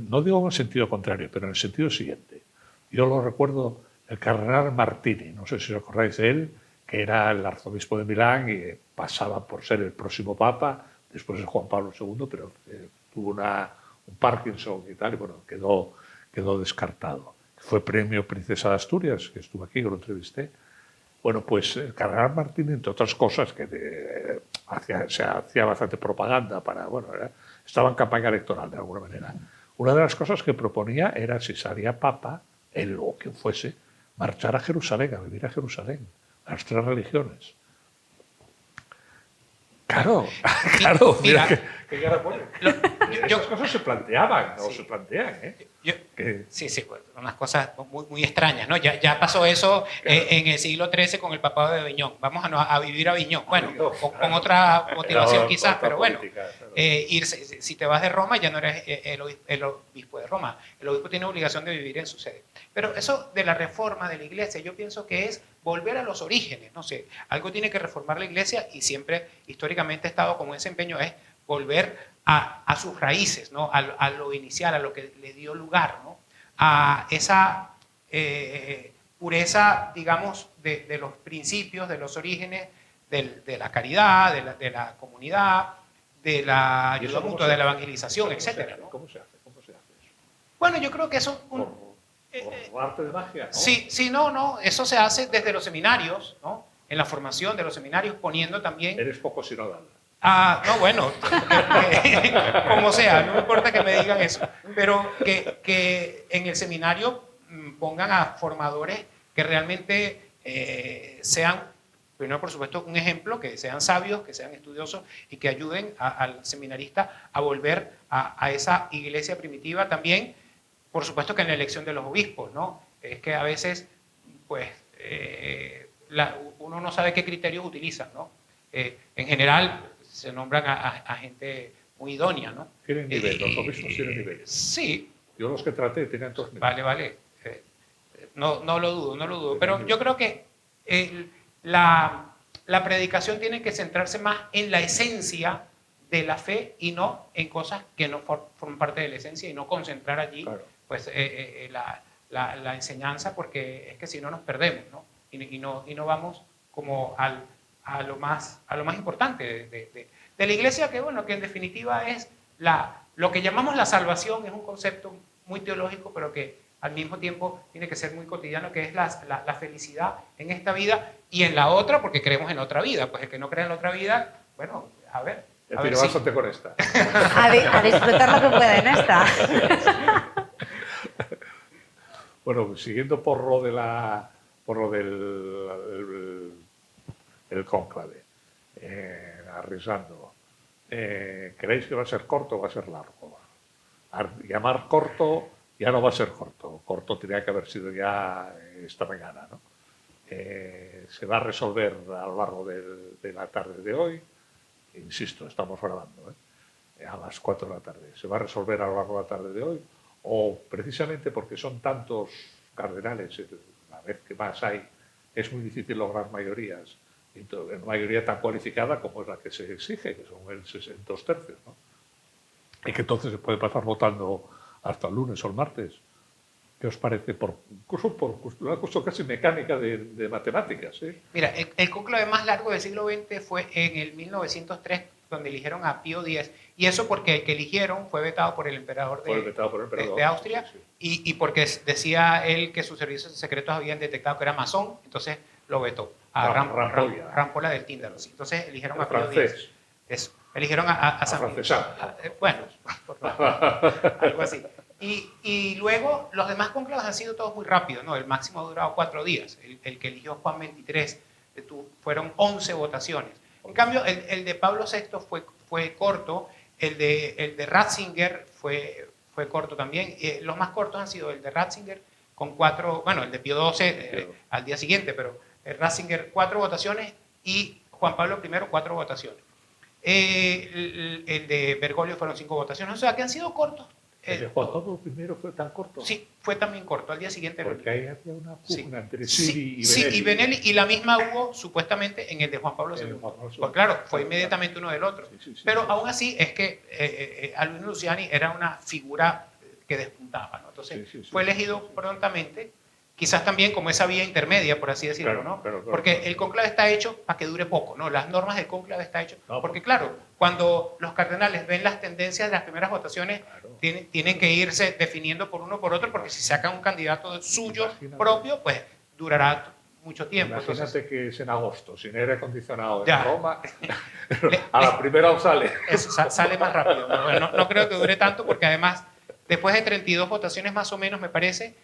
no digo en el sentido contrario, pero en el sentido siguiente. Yo lo recuerdo, el cardenal Martini, no sé si os acordáis de él, que era el arzobispo de Milán y pasaba por ser el próximo papa, después de Juan Pablo II, pero tuvo un Parkinson y tal, y bueno, quedó descartado. Fue premio Princesa de Asturias, que estuvo aquí, que lo entrevisté. Bueno, pues el cardenal Martín, entre otras cosas, que se hacía bastante propaganda para, bueno, estaba en campaña electoral de alguna manera. Una de las cosas que proponía era, si salía papa, él o quien fuese, marchar a Jerusalén, a vivir a Jerusalén, a las 3 religiones. Claro, claro, mira que cara pone. Esas cosas se planteaban, o se plantean, ¿eh? Sí, bueno, unas cosas muy, muy extrañas, ¿no? Ya pasó eso en el siglo XIII con el papado de Aviñón. Vamos a vivir a Aviñón. Bueno, con otra motivación quizás, pero bueno. Si te vas de Roma ya no eres el obispo de Roma. El obispo tiene obligación de vivir en su sede. Pero eso de la reforma de la iglesia, yo pienso que es volver a los orígenes. No sé, algo tiene que reformar la iglesia y siempre históricamente ha estado como ese empeño es volver a sus raíces, ¿no? A lo inicial, a lo que le dio lugar, ¿no? A esa pureza, digamos, de los principios, de los orígenes de la caridad, de la comunidad, de la ayuda mutua, de la evangelización, etc. ¿no? ¿Cómo se hace eso? Bueno, yo creo que eso... ¿Por arte de magia? ¿No? Sí, no, eso se hace desde los seminarios, ¿no? En la formación de los seminarios, poniendo también... Eres poco sinodal. No, bueno, como sea, no me importa que me digan eso, pero que en el seminario pongan a formadores que realmente sean, primero por supuesto, un ejemplo, que sean sabios, que sean estudiosos y que ayuden al seminarista a volver a esa iglesia primitiva también, por supuesto que en la elección de los obispos, ¿no? Es que a veces, pues, uno no sabe qué criterios utilizan, ¿no? En general se nombran a gente muy idónea, ¿no? Tienen nivel, los obispos tienen nivel. Sí. Yo los que traté tenían 2 niveles. Vale. No lo dudo. Pero yo creo que la predicación tiene que centrarse más en la esencia de la fe y no en cosas que no forman parte de la esencia y no concentrar allí pues, la enseñanza, porque es que si no nos perdemos, ¿no? Y no vamos como a lo más importante de la iglesia, que bueno, que en definitiva es lo que llamamos la salvación, es un concepto muy teológico, pero que al mismo tiempo tiene que ser muy cotidiano, que es la felicidad en esta vida y en la otra, porque creemos en otra vida. Pues el que no cree en la otra vida, bueno, a ver. Ya tiro bastante con esta. A disfrutar lo que pueda en esta. Bueno, siguiendo por lo del el cónclave, arriesgando, ¿creéis que va a ser corto o va a ser largo? Llamar corto ya no va a ser corto. Corto tenía que haber sido ya esta mañana, ¿no? Se va a resolver a lo largo de la tarde de hoy. Insisto, estamos grabando a las 4 de la tarde. ¿Se va a resolver a lo largo de la tarde de hoy? O precisamente porque son tantos cardenales, la vez que más hay, es muy difícil lograr mayorías. Entonces, una mayoría tan cualificada como es la que se exige, que son el 2/3, ¿no? Y que entonces se puede pasar votando hasta el lunes o el martes. ¿Qué os parece? Incluso por una cuestión casi mecánica de matemáticas. Mira, el cónclave más largo del siglo XX fue en el 1903, donde eligieron a Pío X, y eso porque el que eligieron fue vetado por el emperador de Austria, sí. Y porque decía él que sus servicios secretos habían detectado que era masón, entonces lo vetó a Rampolla del Tíndaros. Entonces eligieron a Pío X. Eso, eligieron a San bueno, algo así. Y luego los demás cónclaves han sido todos muy rápidos, ¿no? El máximo ha durado 4 días. El que eligió Juan XXIII fueron 11 votaciones. En cambio, el de Pablo VI fue corto, el de Ratzinger fue corto también. Los más cortos han sido el de Ratzinger con 4, bueno, el de Pío XII al día siguiente, pero el Ratzinger 4 votaciones y Juan Pablo I 4 votaciones. El de Bergoglio fueron 5 votaciones, o sea que han sido cortos. ¿El de Juan Pablo I fue tan corto? Sí, fue también corto, al día siguiente. Porque ahí había una pugna entre Siri y Benelli. Sí, y Benelli, y la misma hubo supuestamente en el de Juan Pablo II. Pues claro, fue inmediatamente uno del otro. Pero aún así es que Albino Luciani era una figura que despuntaba, ¿no? Entonces fue elegido prontamente, quizás también como esa vía intermedia, por así decirlo, ¿no? Porque el cónclave está hecho para que dure poco, ¿no? Las normas del cónclave está hecho. Porque claro, cuando los cardenales ven las tendencias de las primeras votaciones, tienen que irse definiendo por uno por otro, porque si sacan un candidato suyo propio, pues durará mucho tiempo. Imagínate entonces, que es en agosto, sin aire acondicionado ya. en Roma, a la primera os sale. Eso, sale más rápido. No creo que dure tanto, porque además, después de 32 votaciones más o menos, me parece,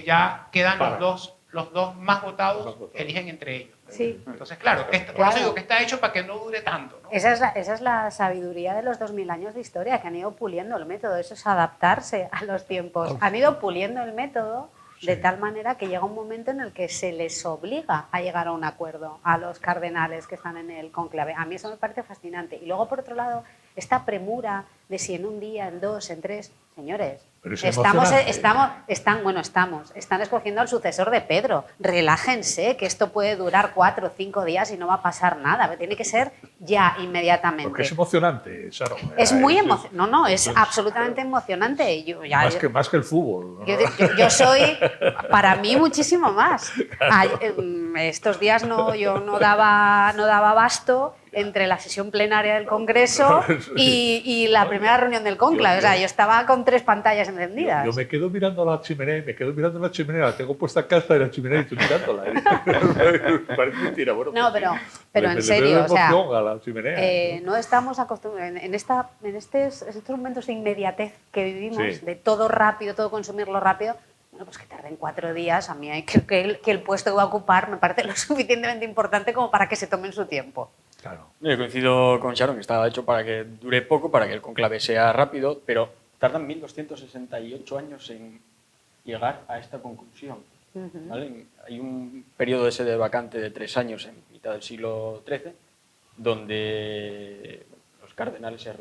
ya quedan los dos más votados, eligen entre ellos. Sí. Entonces, claro, por eso digo que está hecho para que no dure tanto, ¿no? Esa es la sabiduría de los 2000 años de historia, que han ido puliendo el método. Eso es adaptarse a los tiempos. Han ido puliendo el método de tal manera que llega un momento en el que se les obliga a llegar a un acuerdo a los cardenales que están en el cónclave. A mí eso me parece fascinante. Y luego, por otro lado, esta premura de si en un día, en 2, en 3... Señores, están escogiendo al sucesor de Pedro. Relájense, que esto puede durar 4 o 5 días y no va a pasar nada. Tiene que ser ya, inmediatamente. Porque es emocionante, Sharon. Es muy emocionante. Es absolutamente emocionante. Más que el fútbol. ¿No? Yo soy, para mí, muchísimo más. Estos días yo no daba abasto entre la sesión plenaria del Congreso y la primera reunión del cónclave. O sea, yo estaba con 3 pantallas encendidas. Yo me quedo mirando la chimenea, la tengo puesta en casa de la chimenea y estoy mirándola. Parece mentira. Bueno, no, pero en serio, o sea, a la chimenea, no estamos acostumbrados en estos momentos de inmediatez que vivimos, de todo rápido, todo consumirlo rápido. Bueno, pues que tarden 4 días, a mí que el puesto que va a ocupar me parece lo suficientemente importante como para que se tomen su tiempo. Claro. Yo coincido con Sharon, que está hecho para que dure poco, para que el cónclave sea rápido, pero tardan 1268 años en llegar a esta conclusión. ¿Vale? Hay un periodo ese de vacante de 3 años en mitad del siglo XIII, donde los cardenales se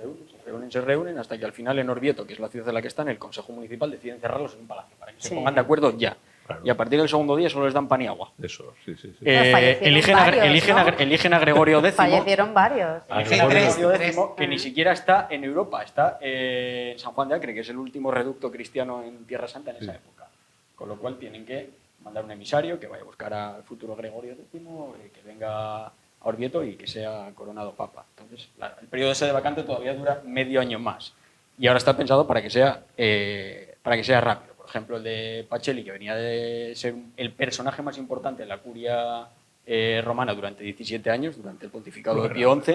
reúnen, hasta que al final en Orvieto, que es la ciudad en la que están, el Consejo Municipal decide encerrarlos en un palacio para que se pongan de acuerdo ya. Claro. Y a partir del segundo día solo les dan pan y agua. Eso, sí. Eligen a Gregorio X. Fallecieron varios. A Gregorio X, que ni siquiera está en Europa, está en San Juan de Acre, que es el último reducto cristiano en Tierra Santa en esa época. Con lo cual tienen que mandar un emisario que vaya a buscar al futuro Gregorio X, que venga a Orvieto y que sea coronado papa. Entonces, el periodo ese de vacante todavía dura medio año más. Y ahora está pensado para que sea rápido. Por ejemplo, el de Pacelli, que venía de ser el personaje más importante en la curia romana durante 17 años, durante el pontificado de Pío XI,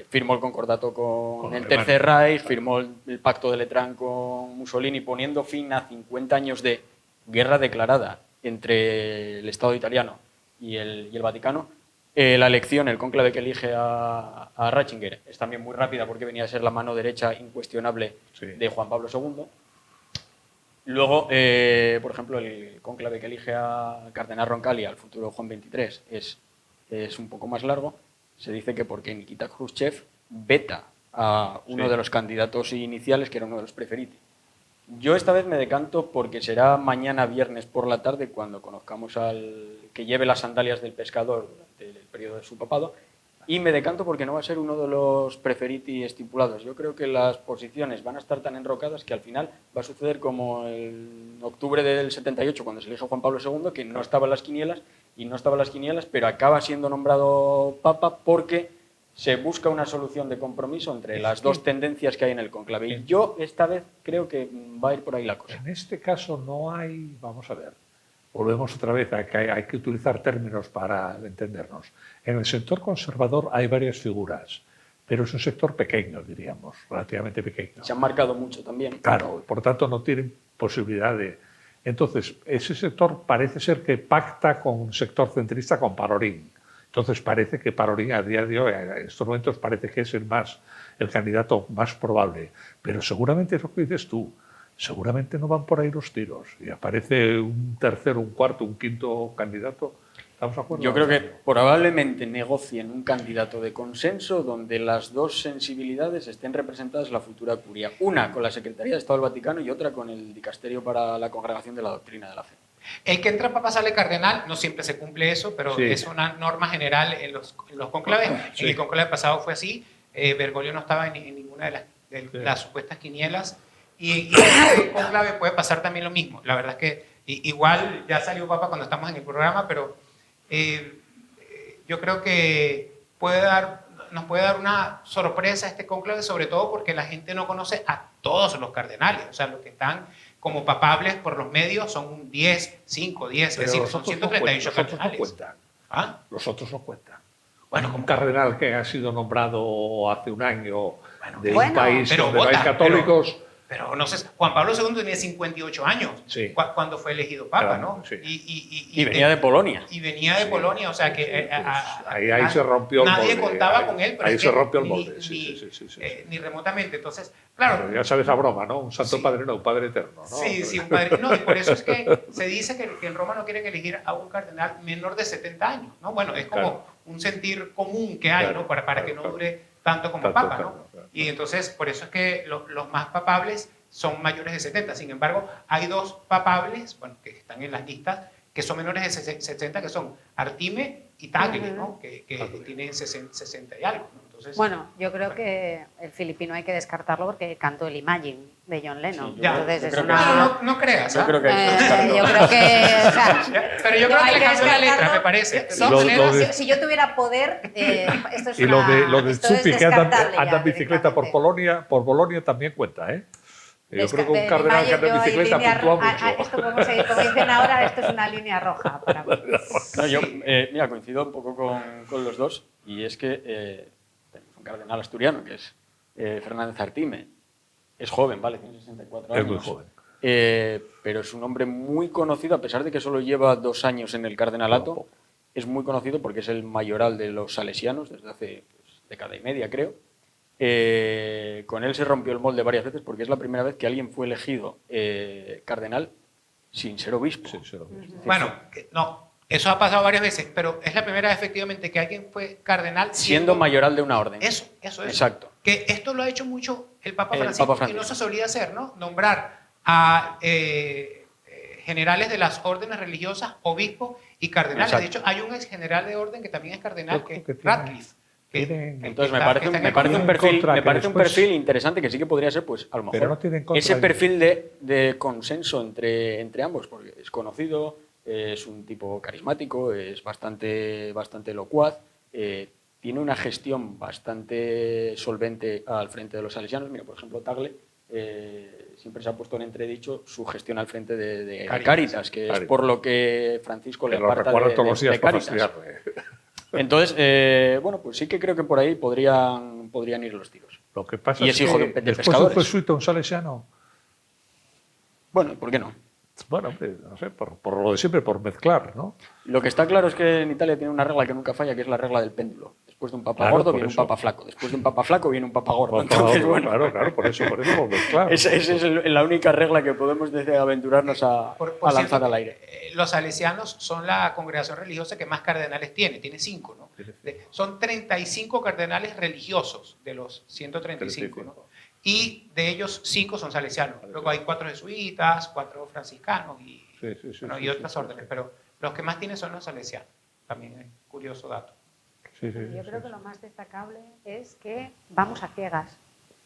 firmó el concordato con el Tercer Reich, firmó el pacto de Letrán con Mussolini, poniendo fin a 50 años de guerra declarada entre el Estado italiano y el Vaticano. La elección, el cónclave que elige a Ratzinger, es también muy rápida porque venía a ser la mano derecha incuestionable de Juan Pablo II. Luego, por ejemplo, el cónclave que elige al cardenal Roncalli, al futuro Juan XXIII, es un poco más largo. Se dice que porque Nikita Khrushchev veta a uno de los candidatos iniciales, que era uno de los preferidos. Yo esta vez me decanto porque será mañana viernes por la tarde cuando conozcamos al que lleve las sandalias del pescador durante el periodo de su papado y me decanto porque no va a ser uno de los preferiti estipulados. Yo creo que las posiciones van a estar tan enrocadas que al final va a suceder como en octubre del 78, cuando se eligió Juan Pablo II, que no estaba en las quinielas, pero acaba siendo nombrado Papa porque se busca una solución de compromiso entre las dos tendencias que hay en el cónclave. Y yo esta vez creo que va a ir por ahí la cosa. En este caso no hay, vamos a ver, volvemos otra vez a que hay que utilizar términos para entendernos. En el sector conservador hay varias figuras, pero es un sector pequeño, diríamos, relativamente pequeño. Se han marcado mucho también. Claro, por tanto no tienen posibilidad de... Entonces, ese sector parece ser que pacta con un sector centrista, con Parolín. Entonces parece que Parolín a día de hoy, en estos momentos, parece que es el candidato más probable. Pero seguramente es lo que dices tú. Seguramente no van por ahí los tiros y aparece un tercero, un cuarto, un quinto candidato. ¿Estamos de acuerdo? Yo creo que probablemente negocien un candidato de consenso donde las dos sensibilidades estén representadas en la futura curia. Una con la Secretaría de Estado del Vaticano y otra con el Dicasterio para la Congregación de la Doctrina de la Fe. El que entra papa sale cardenal, no siempre se cumple eso, pero sí, es una norma general en los conclaves. Sí. En el conclave pasado fue así. Bergoglio no estaba en ninguna de las supuestas quinielas. Y en el conclave puede pasar también lo mismo. La verdad es que igual ya salió papa cuando estamos en el programa, pero yo creo que nos puede dar una sorpresa este conclave, sobre todo porque la gente no conoce a todos los cardenales. O sea, los que están como papables por los medios son 10, 5, 10, es decir, son 138 cardenales. Los otros no cuentan. ¿Ah? Los otros no cuentan. Bueno, Un cardenal que ha sido nombrado hace un año de un Bueno, país pero donde no hay vota, católicos... Pero no sé, Juan Pablo II tenía 58 años Sí. cuando fue elegido papa, ¿no? Sí. Y venía de Polonia. Y venía de Polonia, o sea que ahí se rompió el molde. Nadie contaba con él, pero ahí es se que rompió el ni- molde. ni, Sí. ni remotamente. Entonces, claro, Pero ya sabes la broma, ¿no? Un santo Sí. padre, no, un padre eterno, ¿no? sí, un padre. No, y por eso es que se dice que en Roma no quieren elegir a un cardenal menor de 70 años, ¿no? Bueno, es como Claro. un sentir común que hay, Claro, ¿no? Para claro, que no claro. dure tanto como Tanto, papa, claro, ¿no? claro. Y entonces, por eso es que los más papables son mayores de 70. Sin embargo, hay dos papables, bueno, que están en las listas, que son menores de 60, que son Artime y Tagle, ¿no? Que tienen 60 y algo, ¿no? Entonces, Bueno, yo creo que el filipino hay que descartarlo porque cantó el Imagine de John Lennon. Sí, ya, Entonces yo es creo que una... no creas, Yo ¿ah? creo que hay que descartarlo. yo creo que... o sea, Pero yo creo hay que le cambió la letra, descartarlo. me parece. De Sí, todas Lo maneras, de- si yo tuviera poder, esto es Y lo de esto es Zuppi, que anda descartable en bicicleta por Bolonia también cuenta, ¿eh? Yo creo que un cardenal que anda en bicicleta puntúa mucho. Esto podemos seguir, como dicen ahora, esto es una línea roja para mí. No, yo, mira, coincido un poco con los dos, y es que tenemos un cardenal asturiano, que es Fernández Artime. Es joven, ¿vale? Tiene 64 años. Es muy joven. Pero es un hombre muy conocido, a pesar de que solo lleva 2 años en el cardenalato. Es muy conocido porque es el mayoral de los salesianos desde hace década y media, creo. Con él se rompió el molde varias veces porque es la primera vez que alguien fue elegido cardenal sin ser obispo. Sí, sí, lo mismo. bueno, no, eso ha pasado varias veces, pero es la primera vez efectivamente que alguien fue cardenal Siendo mayoral de una orden. Eso. Exacto. Que esto lo ha hecho mucho el Papa El Francisco, Papa y Francisco. no se solía hacer, ¿no? Nombrar a generales de las órdenes religiosas, obispos y cardenales. Exacto. De hecho, hay un ex general de orden que también es cardenal, Yo que creo es que tiene- Radcliffe. Entonces me está parece en el un Congreso. perfil, contra me que parece un después- perfil interesante que sí que podría ser, pues a lo mejor, Pero no tienen contra ese el- perfil de consenso entre ambos, porque es conocido, es un tipo carismático, es bastante locuaz, tiene una gestión bastante solvente al frente de los salesianos. Mira, por ejemplo, Tagle siempre se ha puesto en entredicho su gestión al frente de Cáritas, que es Cáritas. por lo que Francisco le Que lo aparta recuerdo todos los días de para Cáritas. fastidiarle. Entonces, bueno, pues sí que creo que por ahí podrían ir los tiros. Lo que pasa Y es es hijo que de después pescadores. un jesuita, un salesiano. Bueno, ¿por qué no? Bueno, hombre, no sé, por lo de siempre, por mezclar, ¿no? Lo que está claro es que en Italia tiene una regla que nunca falla, que es la regla del péndulo. Después de un papa Claro, gordo por viene eso. un papa flaco. Después de un papa flaco viene un papa gordo. Por Entonces, favor, bueno, claro, por eso por mezclar. esa es la única regla que podemos aventurarnos a Por lanzar cierto, al aire. Los salesianos son la congregación religiosa que más cardenales tiene 5, ¿no? Son 35 cardenales religiosos de los 135, ¿no? Y de ellos 5 son salesianos. Luego hay 4 jesuitas, 4 franciscanos y, Sí, bueno, y otras órdenes, pero los que más tienen son los salesianos. También es curioso dato. Sí, sí, Yo sí, creo sí. que lo más destacable es que vamos a ciegas.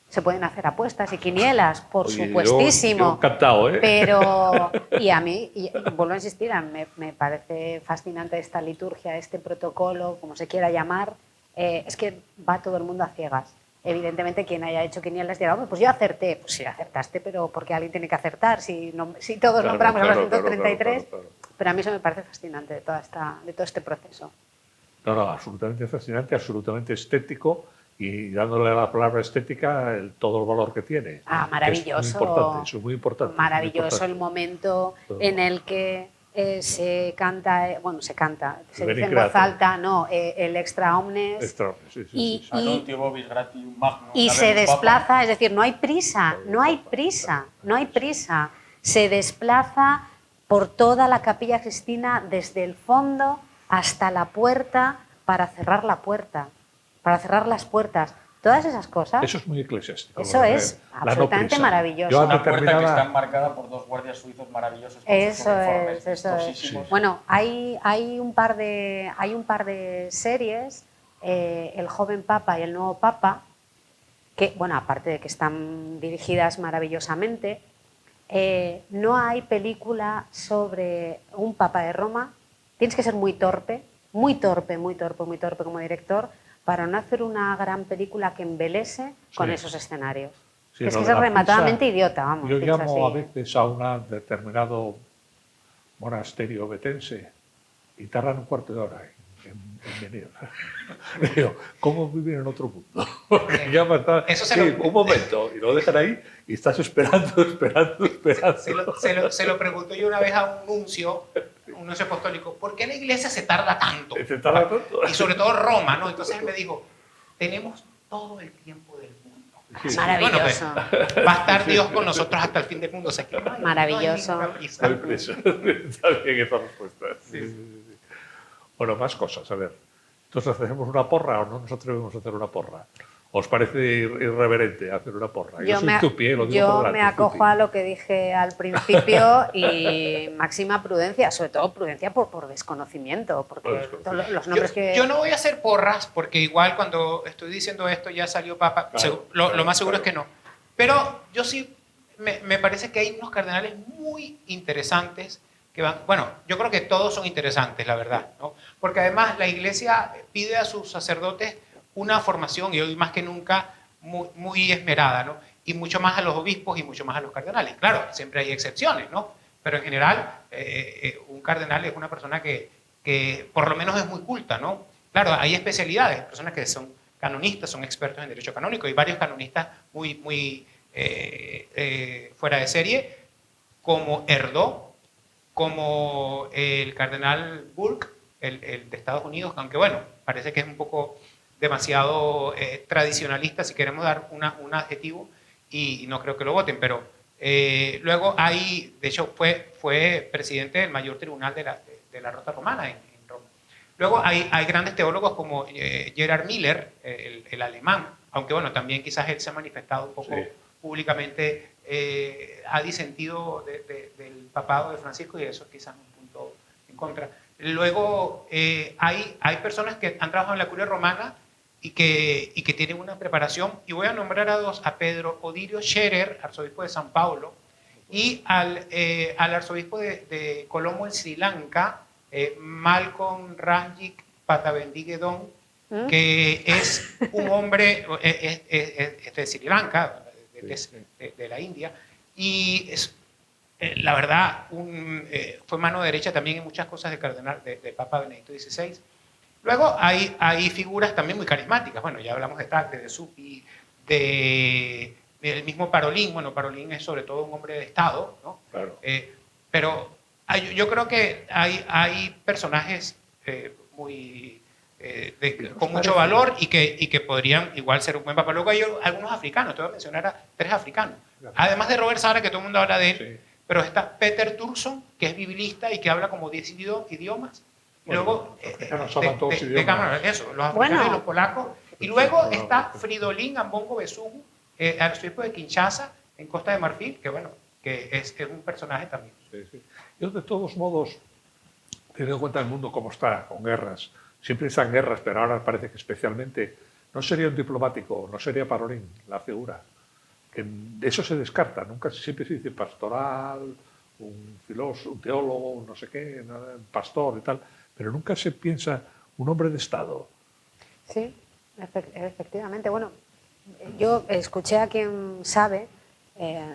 Se pueden hacer apuestas y quinielas, por Oye, supuestísimo. yo encantado, ¿eh? Pero, y a mí, y vuelvo a insistir, me parece fascinante esta liturgia, este protocolo, como se quiera llamar. Es que va todo el mundo a ciegas. Evidentemente, quien haya hecho quinielas dirá, pues yo acerté. Pues sí, acertaste, pero porque alguien tiene que acertar. Si todos Claro, nombramos a los claro, claro, 133, claro. pero a mí eso me parece fascinante de todo este proceso. No, no, absolutamente fascinante, absolutamente estético y dándole a la palabra estética todo el valor que tiene. Ah, Que es muy importante, eso es muy importante. Maravilloso el momento en el que se canta, se Veni dice en voz Creator. alta, no, el extra omnes. Extra, sí, sí, Y- sí, sí. Annuntio vobis gratium magnum Y se habemus desplaza, papam. es decir, no hay prisa, no hay prisa, no hay prisa. Se desplaza por toda la Capilla Sixtina desde el fondo hasta la puerta para cerrar la puerta, para cerrar las puertas. Todas esas cosas, Eso es muy eclesiástico. eso lo de es la no absolutamente prisa. maravilloso. Yo a Una puerta que determinada- está enmarcada por 2 guardias suizos maravillosos con sus Eso uniformes es, eso es. vistosísimos. Bueno, hay un par de series, El joven papa y el nuevo papa, que, bueno, aparte de que están dirigidas maravillosamente, no hay película sobre un papa de Roma. Tienes que ser muy torpe, muy torpe, muy torpe, muy torpe como director para no hacer una gran película que embelese con Sí. esos escenarios. Sí, Es lo que de es la rematadamente prisa, idiota, vamos. Yo dicho llamo a así. veces a un determinado monasterio betense y tardan un cuarto de hora en venir. Digo, ¿cómo vivir en otro mundo? Porque ya me está- Eso se sí, lo- un momento, y lo dejan ahí y estás esperando, esperando, esperando. Se lo pregunto yo una vez a un nuncio apostólico, ¿por qué la iglesia se tarda tanto? Se tarda tanto. Y sobre todo Roma, ¿no? Entonces él me dijo, tenemos todo el tiempo del mundo. Sí. Maravilloso. Bueno, pues, va a estar Dios con nosotros hasta el fin del mundo. O sea, que no hay- Maravilloso. no hay ninguna prisa. No hay prisa. Está bien esa respuesta. Sí, sí, sí. Bueno, más cosas, a ver. Entonces, ¿hacemos una porra o no nos atrevemos a hacer una porra? ¿Os parece irreverente hacer una porra? Yo soy tupi, lo digo por yo delante, me acojo tupi. a lo que dije al principio y máxima prudencia, sobre todo prudencia por desconocimiento, porque Por desconocimiento. los nombres que... Yo no voy a hacer porras porque igual cuando estoy diciendo esto ya salió Papa. Claro, Lo más seguro claro. es que no. Pero yo sí, me parece que hay unos cardenales muy interesantes que van... Bueno, yo creo que todos son interesantes, la verdad, ¿no? Porque además la Iglesia pide a sus sacerdotes una formación, y hoy más que nunca, muy esmerada, ¿no? Y mucho más a los obispos y mucho más a los cardenales. Claro, siempre hay excepciones, ¿no? Pero en general, un cardenal es una persona que por lo menos es muy culta, ¿no? Claro, hay especialidades, personas que son canonistas, son expertos en derecho canónico, y varios canonistas muy fuera de serie, como Erdó, como el cardenal Burke, el de Estados Unidos, aunque bueno, parece que es un poco demasiado tradicionalista si queremos dar un adjetivo, y no creo que lo voten, pero luego hay, de hecho fue presidente del mayor tribunal de la Rota Romana en Roma. Luego hay grandes teólogos como Gerhard Miller, el alemán, aunque bueno, también quizás él se ha manifestado un poco Sí. públicamente, ha disentido del papado de Francisco, y eso es quizás un punto en contra. Luego hay personas que han trabajado en la curia romana y que tienen una preparación, y voy a nombrar a dos, a Pedro Odirio Scherer, arzobispo de San Paulo, y al arzobispo de Colombo en Sri Lanka, Malcolm Ranjit Patabendigedon, que es un hombre es de Sri Lanka, de la India, y es, la verdad, fue mano derecha también en muchas cosas del cardenal, de Papa Benedicto XVI. Luego hay figuras también muy carismáticas. Bueno, ya hablamos de Tagle, de Supi, del mismo Parolín. Bueno, Parolín es sobre todo un hombre de Estado, ¿no? Claro. Pero yo creo que hay personajes con mucho valor y que podrían igual ser un buen papa. Luego hay algunos africanos, te voy a mencionar a 3 africanos. Además de Robert Sara, que todo el mundo habla de él, Sí. pero está Peter Turson, que es biblista y que habla como 10 idiomas. Y Bueno, luego, los africanos hablan todos idiomas. eso, los africanos Bueno. y los polacos. Y luego está Fridolin Ambongo Besugu, arzobispo de Kinshasa, en Costa de Marfil, que bueno, que es un personaje también. Sí, sí. Yo, de todos modos, teniendo en cuenta el mundo como está, con guerras, siempre están guerras, pero ahora parece que especialmente no sería un diplomático, no sería Parolín la figura. Que eso se descarta, nunca siempre se dice pastoral, un filósofo, un teólogo, un no sé qué, un pastor y tal, pero nunca se piensa un hombre de Estado. Sí, efectivamente. Bueno, yo escuché a quien sabe,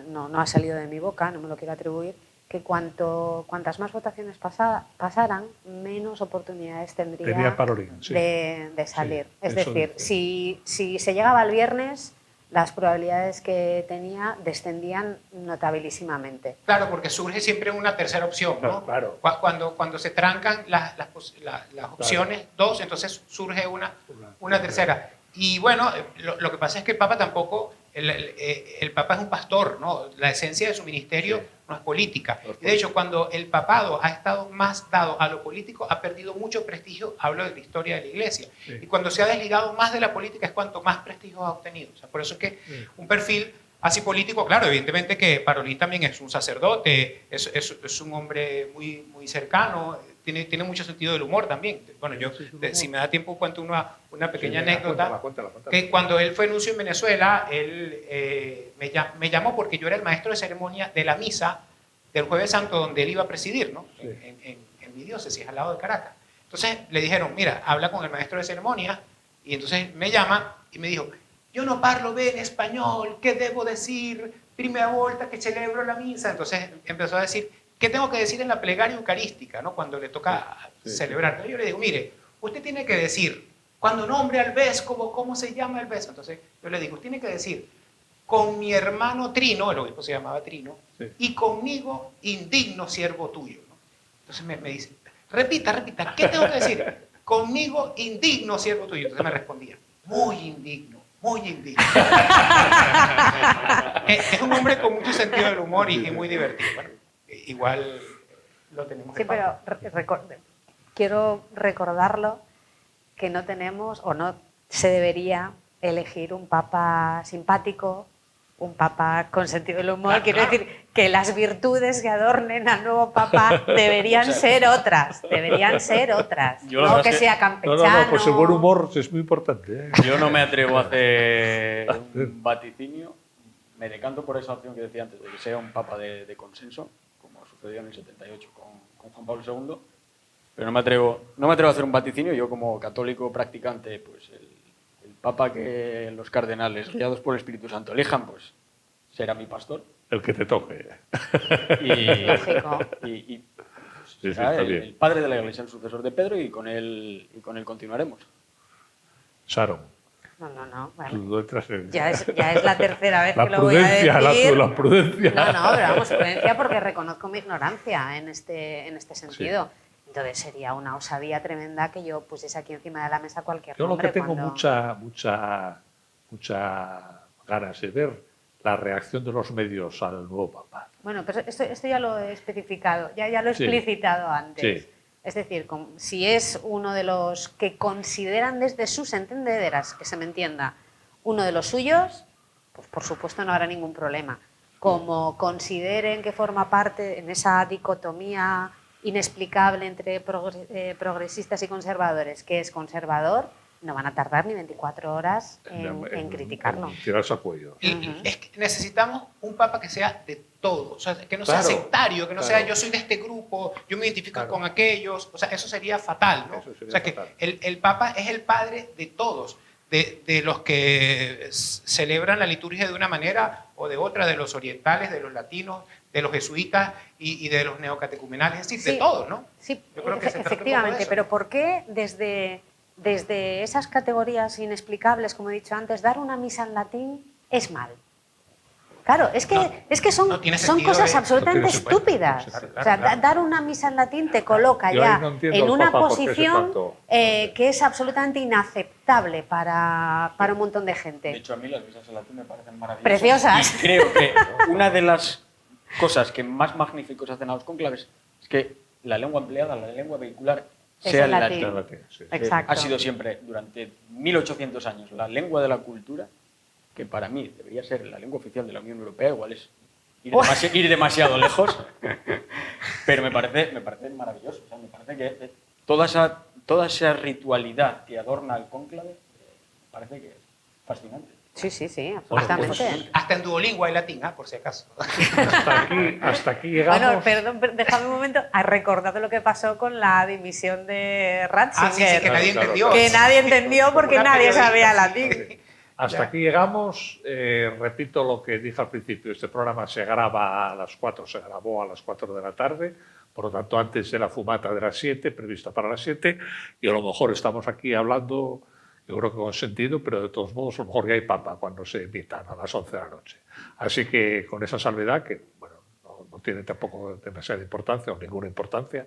no ha salido de mi boca, no me lo quiero atribuir, que cuantas más votaciones pasaran, menos oportunidades tendría Parolín, sí. de salir. Sí, es decir, si se llegaba al viernes, las probabilidades que tenía descendían notabilísimamente. Claro, porque surge siempre una tercera opción, ¿no? Claro. Cuando se trancan las opciones, dos, entonces surge una tercera. Y bueno, lo que pasa es que el Papa tampoco, el Papa es un pastor, ¿no? La esencia de su ministerio no es política. Y de hecho, cuando el papado ha estado más dado a lo político, ha perdido mucho prestigio, hablo de la historia de la Iglesia. Y cuando se ha desligado más de la política es cuanto más prestigio ha obtenido. O sea, por eso es que un perfil así político, claro, evidentemente que Parolín también es un sacerdote, es un hombre muy, muy cercano, tiene mucho sentido del humor también. Bueno, yo, si me da tiempo, cuento una pequeña anécdota. Cuéntala. Que cuando él fue nuncio en Venezuela, él me llamó porque yo era el maestro de ceremonia de la misa del Jueves Santo, donde él iba a presidir, ¿no? Sí. En mi diócesis, al lado de Caracas. Entonces le dijeron, mira, habla con el maestro de ceremonia, y entonces me llama y me dijo, yo no parlo bien español, ¿qué debo decir? Primera vuelta que celebro la misa. Entonces empezó a decir, ¿qué tengo que decir en la plegaria eucarística, ¿no? Cuando le toca celebrar? Entonces yo le digo, mire, usted tiene que decir, cuando nombre al vescovo, ¿cómo se llama el vescovo? Entonces yo le digo, usted tiene que decir, con mi hermano Trino, el obispo se llamaba Trino, y conmigo, indigno siervo tuyo, ¿no? Entonces me dice, repita, ¿qué tengo que decir? Conmigo, indigno siervo tuyo. Entonces me respondía, muy indigno. Es un hombre con mucho sentido del humor y muy divertido. Bueno, igual lo tenemos. Sí, pero quiero recordarlo que no tenemos o no se debería elegir un papa simpático, un papa con sentido del humor. Quiero decir que las virtudes que adornen al nuevo papa deberían ser otras. No que sea campechano. No, pues el buen humor es muy importante, ¿eh? Yo no me atrevo a hacer un vaticinio. Me decanto por esa opción que decía antes, de que sea un papa de consenso, como sucedió en el 78 con Juan Pablo II. Pero no me atrevo a hacer un vaticinio. Yo, como católico practicante, pues el papa que los cardenales, guiados por el Espíritu Santo, elijan, pues será mi pastor. El que te toque. Lógico. Y Sí, será está bien. el padre de la Iglesia, el sucesor de Pedro, y con él continuaremos. Sharon, No. Bueno, tú entras en... ya es la tercera vez La que lo voy a prudencia, decir. la prudencia. No, pero vamos, prudencia porque reconozco mi ignorancia en este sentido. Entonces sería una osadía tremenda que yo pusiese aquí encima de la mesa cualquier Yo lo nombre. que tengo cuando... mucha ganas de ver la reacción de los medios al nuevo papa. Bueno, pero esto ya lo he especificado, ya lo he Sí. explicitado antes. Sí. Es decir, si es uno de los que consideran desde sus entendederas, que se me entienda, uno de los suyos, pues por supuesto no habrá ningún problema. Como consideren que forma parte en esa dicotomía inexplicable entre progresistas y conservadores, que es conservador, no van a tardar ni 24 horas en criticarlo. Tirarse al cuello. Es que necesitamos un papa que sea de todo, o sea, que no sea sectario, que no sea yo soy de este grupo, yo me identifico con aquellos, o sea, eso sería fatal, ¿no? O sea, que el papa es el padre de todos, de los que celebran la liturgia de una manera o de otra, de los orientales, de los latinos, de los jesuitas y de los neocatecumenales, es decir, de todos, ¿no? Sí, yo creo que efectivamente, pero ¿por qué desde esas categorías inexplicables, como he dicho antes, dar una misa en latín es mal? Claro, es que son cosas absolutamente estúpidas. O sea, dar una misa en latín te coloca ya en una posición que es absolutamente inaceptable para un montón de gente. De hecho, a mí las misas en latín me parecen maravillosas. Preciosas. Y creo que una de las cosas que más magníficos hacen a los cónclaves es que la lengua empleada, la lengua vehicular, sea el latín. Exacto. Ha sido siempre, durante 1800 años, la lengua de la cultura, que para mí debería ser la lengua oficial de la Unión Europea, igual es ir demasiado lejos, pero me parece maravilloso. O sea, me parece que toda esa toda esa ritualidad que adorna el cónclave parece que es fascinante. Sí, sí, sí, Bueno, absolutamente. Hasta en Duolingo hay latín, por si acaso. Hasta aquí llegamos. Bueno, perdón, déjame un momento. ¿Has recordado lo que pasó con la dimisión de Ratzinger? Ah, sí, sí, que nadie Claro, entendió. Que nadie entendió porque Una nadie periodista, sabía sí. latín. Hasta Ya. aquí llegamos. Repito lo que dije al principio. Este programa se graba a las 4, se grabó a las 4 de la tarde. Por lo tanto, antes de la fumata de las 7, prevista para las 7. Y a lo mejor estamos aquí hablando, yo creo que con sentido, pero de todos modos, a lo mejor ya hay papa cuando se emitan a las 11 de la noche. Así que con esa salvedad, que bueno, no tiene tampoco demasiada importancia o ninguna importancia,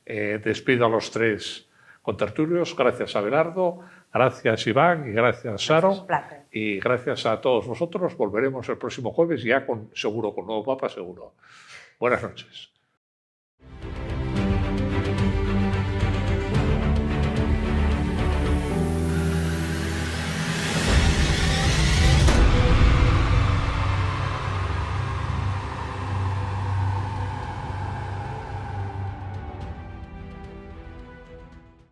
despido a los 3 contertulios. Gracias, Abelardo. Gracias, Iván, y gracias, Sharon. Un placer. Y gracias a todos vosotros. Volveremos el próximo jueves, ya seguro con nuevo Papa, seguro. Buenas noches.